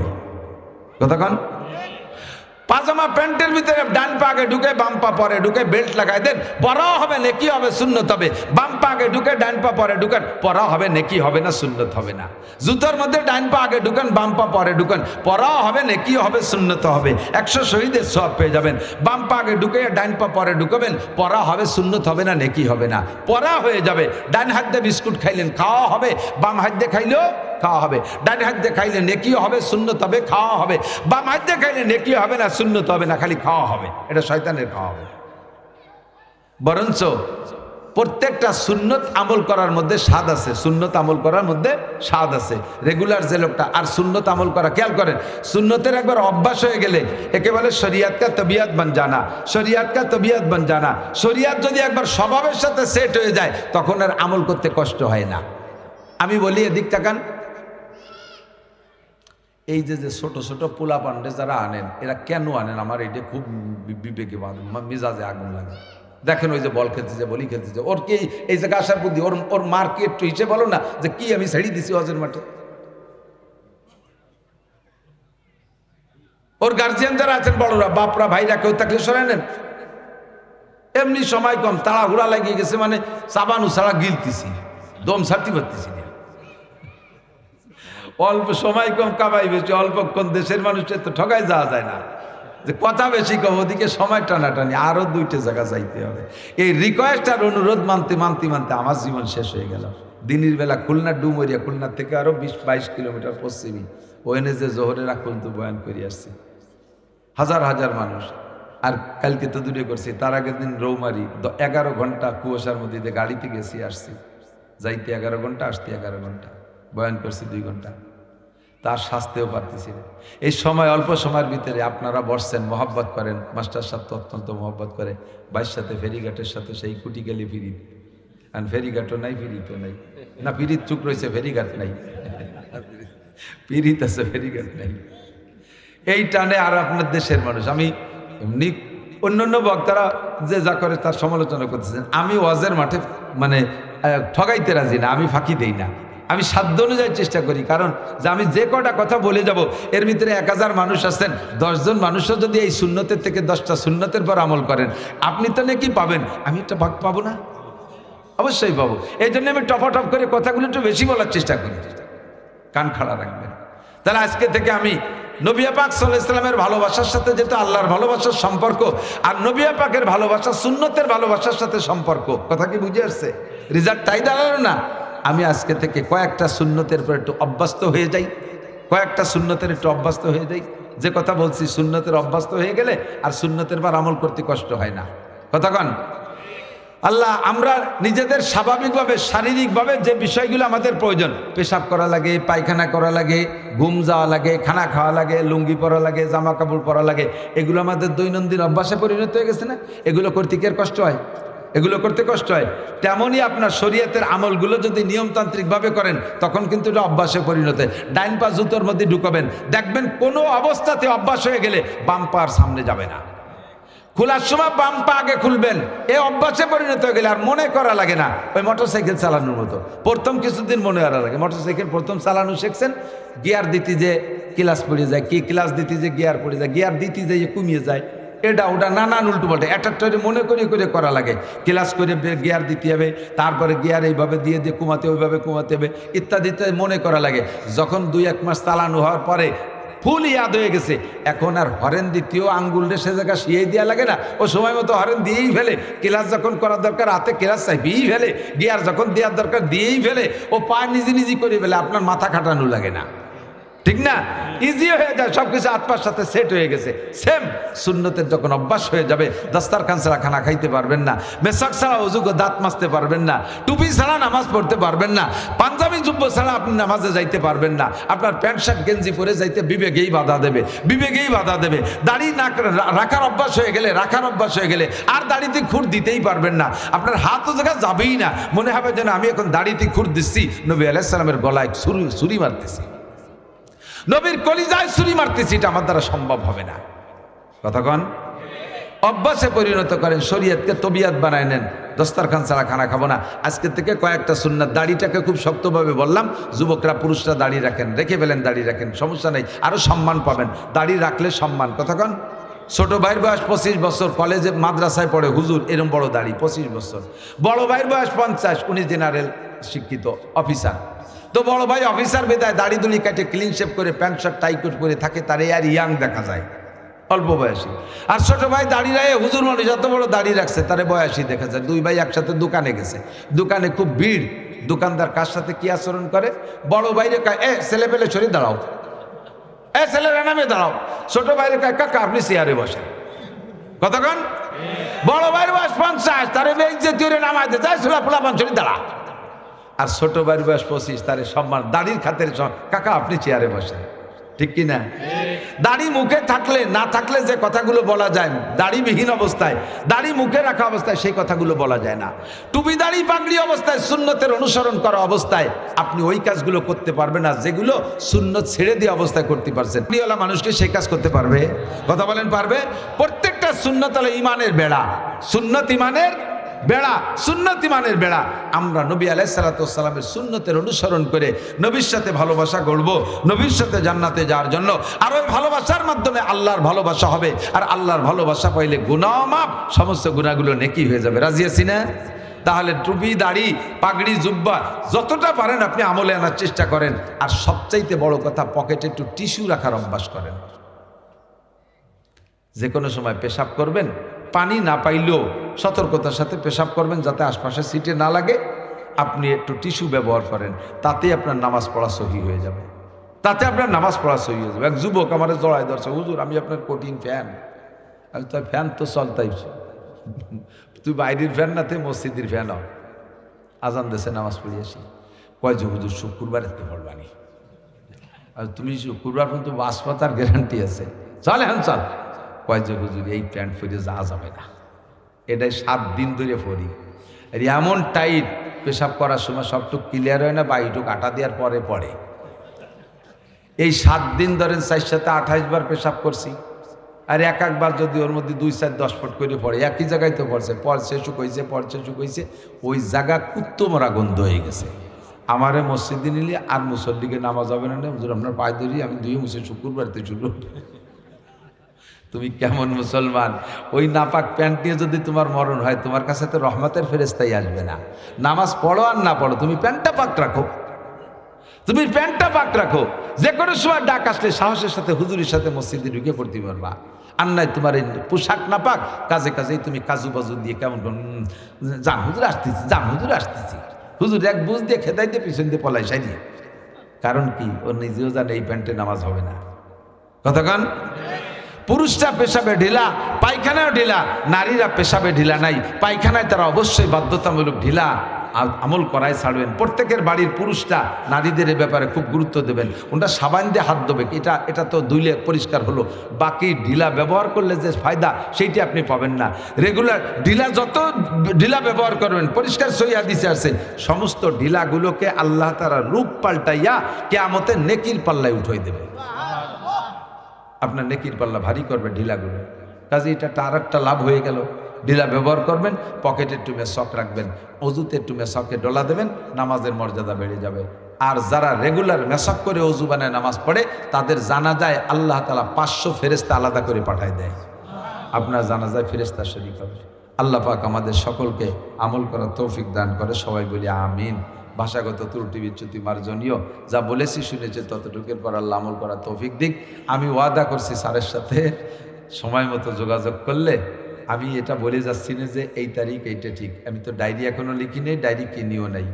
কতক্ষণ? পাজামা প্যান্টের ভিতরে ডান পা আগে ঢুকে বাম পা পরে ঢুকে বেল্ট লাগাই দেন, পরাও হবে, নেকি হবে, সুন্নত হবে। বাম পা আগে ঢুকে ডান পা পরে ঢুকেন, পরাও হবে, নেকি হবে না, সুন্নত হবে না। জুতার মধ্যে ডান পা আগে ঢুকেন, বাম পা পরে ঢুকেন, পরাও হবে, নেকি হবে, সুন্নত হবে। 100 শহীদের সওয়াব পেয়ে যাবেন। বাম পা আগে ঢুকে ডান পা পরে ঢুকাবেন, পরা হবে, সুন্নত হবে না, নেকি হবে না, পরা হয়ে যাবে। ডান হাত দিয়ে বিস্কুট খাইলেন, খাওয়া হবে, বাম হাত দিয়ে খাইলেও খাওয়া হবে। ডান হাত দিয়ে খাইলে নেকিও হবে, সুন্নত হবে, খাওয়া হবে। বাম হাত দিয়ে খাইলে নেকিও হবে না, সুন্নত হবে না, খালি খাওয়া হবে। এটা শয়তানের খাওয়া হবে। বরঞ্চ প্রত্যেকটা সুন্নত আমল করার মধ্যে স্বাদ আছে, সুন্নত আমল করার মধ্যে স্বাদ আছে। রেগুলার যে লোকটা আর সুন্নত আমল করা, খেয়াল করেন, সুন্নতের একবার অভ্যাস হয়ে গেলে একে বলে শরিয়াত কা তবিয়ত বন জানা, শরিয়াত কা তবিয়ত বন জানা। শরিয়াত যদি একবার স্বভাবের সাথে সেট হয়ে যায়, তখন আর আমল করতে কষ্ট হয় না। আমি বলি, এদিক তাকান, এই যে ছোট ছোট পোলা পান্ডে যারা আনেন, এরা কেন আনেন? আমার এটা খুব বিবেকে মেজাজে আগুন লাগে। দেখেন ওই যে বল খেলতেছে, বলি খেলতেছে, ওর কি এই জায়গা আসার বুদ্ধি? ওর মার্কে একটু হিসেবে বলো না যে কি আমি ছেড়ে দিছি হজের মাঠে। ওর গার্জিয়ান যারা আছেন, বড়রা, বাপরা, ভাইরা, কেউ থাকলে সরাই নেন। এমনি সময় কম, তাড়াহুড়া লাগিয়ে গেছে, মানে চাবানু ছাড়া গিলতেছি, দম ছাড়তে পারতেছি না। অল্প সময় কম, কামাই বেশি, অল্পক্ষণ। দেশের মানুষের তো ঠকাই যাওয়া যায় না, যে কথা বেশি কম, ওদিকে সময় টানাটানি, আরো 2টে জায়গা যাইতে হবে। এই রিকোয়েস্ট আর অনুরোধ মানতে মানতে মানতে আমার জীবন শেষ হয়ে গেল। দিনের বেলা খুলনা ডুমরিয়া, খুলনার থেকে আরো 20-22 কিলোমিটার পশ্চিমী, ওখানে যে জোহরের আগ পর্যন্ত বয়ান করে আসছি, হাজার হাজার মানুষ। আর কালকে তো দূরে করছি, তার আগের দিন রৌমারি 11 ঘন্টা কুয়াশার মধ্যে দিয়ে গাড়িতে গেছি, আসছি, যাইতে 11 ঘন্টা, আসতে 11 ঘন্টা, বয়ান করছি 2 ঘন্টা, তার শাস্তেও পারতেছি না। এই সময়, অল্প সময়ের ভিতরে আপনারা বসছেন, মহব্বত করেন, মাস্টার সাহেব তো অত্যন্ত মহব্বত করে, ভাইয়ের সাথে ফেরিঘাটের সাথে সেই কুটি গেলে ফিরিত, আর ফেরিঘাটও নাই, ফিরিতও নাই, না ফিরিত চুপ রয়েছে, ফেরিঘাট নাই, ফিরিত আছে, ফেরিঘাট নাই। এই টানে আর আপনার দেশের মানুষ, আমি এমনি অন্যান্য বক্তারা যে যা করে তার সমালোচনা করতেছেন, আমি ওয়াজের মাঠে মানে ঠগাইতে রাজি না, আমি ফাঁকি দেই না, আমি সাধ্য অনুযায়ী চেষ্টা করি। কারণ যে আমি যে কটা কথা বলে যাব, এর ভিতরে 1000 মানুষ আছেন, 10 জন মানুষও যদি এই সুন্নতের থেকে 10টা সুন্নতের পর আমল করেন, আপনি তো নাকি পাবেন, আমি একটা ভাগ পাবো না? অবশ্যই পাবো। এই জন্য আমি টপাটপ করে কথাগুলো একটু বেশি বলার চেষ্টা করি, কান খাড়া রাখবেন। তাহলে আজকে থেকে আমি নবী পাক সাল্লাল্লাহু আলাইহি ওয়াসাল্লামের ভালোবাসার সাথে যেহেতু আল্লাহর ভালোবাসার সম্পর্ক, আর নবী পাকের ভালোবাসা সুন্নতের ভালোবাসার সাথে সম্পর্ক, কথা কি বুঝে আসছে? রিজাল্ট তাই দাঁড়ালো না? আমি আজকে থেকে কয়েকটা সুন্নতের পর একটু অভ্যস্ত হয়ে যাই, কয়েকটা সুন্নতের একটু অভ্যস্ত হয়ে যাই। যে কথা বলছি, সুন্নতের অভ্যস্ত হয়ে গেলে আর সুন্নতের বার আমল করতে কষ্ট হয় না। কতক্ষণ আল্লাহ, আমরা নিজেদের স্বাভাবিকভাবে শারীরিকভাবে যে বিষয়গুলো আমাদের প্রয়োজন, পেশাব করা লাগে, পায়খানা করা লাগে, ঘুম যাওয়া লাগে, খানা খাওয়া লাগে, লুঙ্গি পরা লাগে, জামা কাপড় পরা লাগে, এগুলো আমাদের দৈনন্দিন অভ্যাসে পরিণত হয়ে গেছে না? এগুলো করতে কি আর কষ্ট হয়? এগুলো করতে কষ্ট হয়। তেমনই আপনার শরীয়তের আমলগুলো যদি নিয়মতান্ত্রিকভাবে করেন তখন কিন্তু এটা অভ্যাসে পরিণত হয়। ডাইন পা জুতোর মধ্যে ঢুকাবেন, দেখবেন কোনো অবস্থাতে অভ্যাস হয়ে গেলে বাম পা আর সামনে যাবে না। খোলার সময় বাম পা আগে খুলবেন, এ অভ্যাসে পরিণত হয়ে গেলে আর মনে করা লাগে না। ওই মোটরসাইকেল চালানোর মতো প্রথম কিছুদিন মনে করা লাগে। মোটরসাইকেল প্রথম চালানো শিখছেন, গিয়ার দিতে যে ক্লাস পড়ে যায়, কি ক্লাস দিতে যে গিয়ার পড়ে যায়, গিয়ার দিতে যে কমিয়ে যায়, এটা ওটা নানান উল্টো পাল্টা একটা মনে করে করা লাগে। ক্লাস করে গিয়ার দিতে হবে, তারপরে গিয়ার এইভাবে দিয়ে দিয়ে কমাতে, ওইভাবে কমাতে হবে, ইত্যাদি ইত্যাদি মনে করা লাগে। যখন 2-1 মাস চালানো হওয়ার পরে ফুল ইয়াদ হয়ে গেছে, এখন আর হরেন দ্বিতীয় আঙ্গুলটা সে জায়গা শিয়ে দেওয়া লাগে না। ও সময় মতো হরেন দিয়েই ফেলে, ক্লাস যখন করার দরকার হাতে ক্লাস চাইবেই ফেলে, গিয়ার যখন দেওয়ার দরকার দিয়েই ফেলে, ও পা নিজে করে ফেলে, আপনার মাথা খাটানো লাগে না, ঠিক না? ইজি হয়ে যায়, সবকিছু আত্মার সাথে সেট হয়ে গেছে। সেম সুন্নতের যখন অভ্যাস হয়ে যাবে, দস্তারখান ছাড়া খানা খাইতে পারবেন না, মেসাক ছাড়া অজুকে দাঁত মাজতে পারবেন না, টুপি ছাড়া নামাজ পড়তে পারবেন না, পাঞ্জাবি জুব্ব ছাড়া আপনি নামাজে যাইতে পারবেন না, আপনার প্যান্ট শার্ট গেঞ্জি পরে যাইতে বিবেকেই বাধা দেবে, বিবেকেই বাধা দেবে। দাড়ি না রাখার অভ্যাস হয়ে গেলে আর দাড়িতে খুর দিতেই পারবেন না, আপনার হাতও জায়গা যাবেই না, মনে হবে যেন আমি এখন দাড়িতে খুর দিচ্ছি, নবী আলাইহিস সালামের গলায় ছুরি মারতেছি, নবীর কলিজায় ছুরি মারতেছি, এটা আমার দ্বারা সম্ভব হবে না। কতক্ষণ অভ্যাসে পরিণত করেন, শরীয়তকে তবিয়াত বানায় নেন, দস্তারখান ছাড়া খানা খাবো না। আজকে থেকে কয়েকটা সুন্নাত, দাড়িটাকে খুব শক্তভাবে বললাম, যুবকরা পুরুষরা দাড়ি রাখেন, রেখে ফেলেন, দাড়ি রাখেন, সমস্যা নেই, আরো সম্মান পাবেন, দাড়ি রাখলে সম্মান। কতক্ষণ ছোট ভাইয়ের বয়স 25 বছর, কলেজে মাদ্রাসায় পড়ে, হুজুর এরম বড় দাড়ি 25 বছর। বড় ভাইয়ের বয়স 50, উনি জেনারেল শিক্ষিত অফিসার। তো বড় ভাই অফিসার বেদায় দাড়ি দুলি কাটে ক্লিন শেপ করে প্যান্ট শার্ট টাই কোট করে থাকে, তার আর ইয়াং দেখা যায়, অল্প বয়সী। আর ছোট ভাই দাড়ি রাখে, হুজুর মানুষ এত বড় দাড়ি রাখছে, তারে বয়সী দেখা যায়। দুই ভাই একসাথে দোকানে গেছে, দোকানে খুব ভিড়, দোকানদার কার সাথে কি আচরণ করে, বড় ভাইরে কয় এ ছেলে পেলে সরে দাঁড়াও, এ ছেলেরা নামে দাঁড়াও। ছোট ভাইরে কয় কাকা আপনি চেয়ারে বসেন। কতক্ষণ বড় ভাইয়ের বয়স 50, তারে বেইজ্জতি করে নামাই দে, যায় ছোলা পোলা সরে দাঁড়া। আর ছোট ভাইয়ের বয়স 25, তারে সম্মান, দাড়ির খাতের কাকা আপনি চেয়ারে বসেন, ঠিক কিনা? দাড়ি মুখে থাকলে না থাকলে যে কথাগুলো বলা যায়, দাড়িবিহীন অবস্থায়, দাড়ি মুখে রাখা অবস্থায় সেই কথাগুলো বলা যায় না। টুপি দাড়ি পাগড়ি অবস্থায়, সুন্নতের অনুসরণ করা অবস্থায় আপনি ওই কাজগুলো করতে পারবেন না যেগুলো সুন্নত ছেড়ে দিয়ে অবস্থায় করতে পারছেন। প্রিয়লা মানুষকে সেই কাজ করতে পারবে? কথা বলেন পারবে? প্রত্যেকটা সুন্নত হলো ইমানের বেড়া, সুন্নত ইমানের বেড়া, সুন্নত ইমানের বেড়া। আমরা নবী আলাইহিস সালাতু ওয়াস সালামের সুন্নতের অনুসরণ করে নবীর সাথে ভালোবাসা গড়ব, নবীর সাথে জান্নাতে যাওয়ার জন্য। আর ওই ভালোবাসার মাধ্যমে আল্লাহর ভালোবাসা হবে, আর আল্লাহর ভালোবাসা পাইলে গুনাহ মাফ, সমস্ত গুনাহগুলো নেকি হয়ে যাবে। রাজি আছি না? তাহলে টুপি দাড়ি পাগড়ি জুব্বা যতটা পারেন আপনি আমলে আনার চেষ্টা করেন। আর সবচাইতে বড় কথা, পকেটে একটু টিস্যু রাখার অভ্যাস করেন। যে কোনো সময় পেশাব করবেন, পানি না পাইলেও সতর্কতার সাথে পেশাব করবেন, যাতে আশপাশে সিটে না লাগে। আপনি একটু টিস্যু ব্যবহার করেন, তাতেই আপনার নামাজ পড়া সহি হয়ে যাবে, তাতে আপনার নামাজ পড়া সহি হয়ে যাবে। এক যুবক আমার জড়ায় ধরছে, হুজুর আমি আপনার কঠিন ফ্যান। আমি তো ফ্যান তো চলতাই, তুই বাইরের ফ্যান না, তুই মসজিদের ফ্যান হ। আজান দেশে নামাজ পড়ে আসি, কয় যে হুজুর শুক্রবার এতে পড়বানি, আর তুমি শুক্রবার পর্যন্ত বাসপাতার গ্যারান্টি আছে, চল হ্যাঁ চল। কয় যে হুজুর এই প্যান্ট পরে যাওয়া যাবে না, এটাই 7 দিন ধরে পড়ি। আর এমন টাইট, পেশাব করার সময় সবটুক ক্লিয়ার হয় না, বাইটুক আটা দেওয়ার পরে পড়ে। এই 7 দিন ধরেন 4-28 বার পেশাব করছি। আর একবার যদি ওর মধ্যে 2-4-10 ফুট করে পড়ে, একই জায়গায় তো পড়ছে শুকাইছে, ওই জায়গা কুত্তমরা গন্ধ হয়ে গেছে। আমারে মসজিদে নিলে আর মুসল্লিকে নামাজ হবে না, হুজুর আপনার পায়ে ধরি, আমি ধুয়ে মুছে শুক্রবারতে শুরু। তুমি কেমন মুসলমান? ওই নাপাক প্যান্ট নিয়ে যদি তোমার মরণ হয়, তোমার কাছে তো রহমতের ফেরেশতাই আসবে না। নামাজ পড়ো আর না পড়ো, তুমি প্যান্টটা পাক রাখো, তুমি প্যান্টটা পাক রাখো। যে কোনো সময় ডাক আসলে সাহসের সাথে হুজুরের সাথে মসজিদে ঢুকে পড়তে পারবা। আর নাই তোমার এই পোশাক না পাক, কাজেই তুমি কাজু বাজু দিয়ে কেমন যান হুজুর আসতেছি, হুজুর এক বুঝ দিয়ে খেদাই দিয়ে পিছন দিয়ে পলাই সাই দিয়ে। কারণ কি? ও নিজেও জানে এই প্যান্টে নামাজ হবে না। কতক্ষণ পুরুষরা পেশাবে ঢিলা, পায়খানাও ঢিলা, নারীরা পেশাবে ঢিলা নাই, পায়খানায় তারা অবশ্যই বাধ্যতামূলক ঢিলা আমল করাই ছাড়বেন। প্রত্যেকের বাড়ির পুরুষরা নারীদের এ ব্যাপারে খুব গুরুত্ব দেবেন। ওটা সাবান দিয়ে হাত দেবে, এটা তো ধুইলে পরিষ্কার হলো, বাকি ঢিলা ব্যবহার করলে যে ফায়দা সেইটি আপনি পাবেন না। রেগুলার ঢিলা, যত ঢিলা ব্যবহার করবেন, পরিষ্কার সহি হাদিসে আছে, সমস্ত ঢিলাগুলোকে আল্লাহ তাআলা রূপ পাল্টাইয়া কিয়ামতের নেকির পাল্লায় উঠাই দেবে। আপনার নেকির পাল্লা ভারী করবে ঢিলাগুলো। কাজে এটা আর একটা লাভ হয়ে গেল। ঢিলা ব্যবহার করবেন, পকেটে একটু মেসক রাখবেন, অজুতে একটু মেসকে ডলা দেবেন, নামাজের মর্যাদা বেড়ে যাবে। আর যারা রেগুলার মেসক করে অজু বানায় নামাজ পড়ে, তাদের জানাজায় আল্লাহ তাআলা 500 ফেরেশতা আলাদা করে পাঠায় দেয়। আপনার জানাজায় ফেরেশতা শরীক হবে। আল্লাহ পাক আমাদের সকলকে আমল করার তৌফিক দান করে, সবাই বলি আমিন। ভাষাগত ত্রুটি বিচ্যুতি মার্জনীয়, যা বলেছি শুনেছি ততটুকুর পর আল্লাহ আমল করার তৌফিক দিক। আমি ওয়াদা করছি স্যারের সাথে সময় মতো যোগাযোগ করলে আমি এটা বলে যাচ্ছি না যে এই তারিখ এইটা ঠিক। আমি তো ডায়েরি এখনো লিখি নেই, ডায়েরি কিনিও নাই,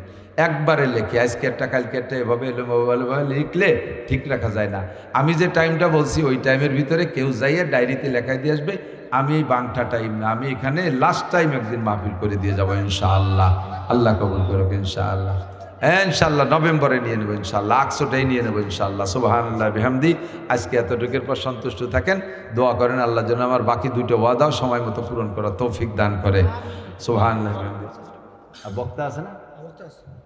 একবারে লেখি, আজকে একটা কালকে একটা, এভাবে এলোমেলোভাবে লিখলে ঠিক রাখা যায় না। আমি যে টাইমটা বলছি ওই টাইমের ভিতরে কেউ যাইয়ে ডায়েরিতে লেখায় দিয়ে আসবে। আমি এই বাংটা টাইম না, আমি এখানে লাস্ট টাইম একদিন মাহফিল করে দিয়ে যাবো ইনশাআল্লাহ। আল্লাহ কবুল করুক ইনশাআল্লাহ। হ্যাঁ ইনশাআল্লাহ নভেম্বরে নিয়ে নেবো ইনশাআল্লাহ, 100টাই নিয়ে নেবো ইনশাআল্লাহ। সুবহানাল্লাহ বিহামদি। আজকে এতটুকুর পর সন্তুষ্ট থাকেন, দোয়া করেন আল্লাহ যেন আমার বাকি দুটো ওয়াদাও সময় মতো পূরণ করা তৌফিক দান করে। সুবহানাল্লাহ বিহামদি। আর বক্তা আছে না?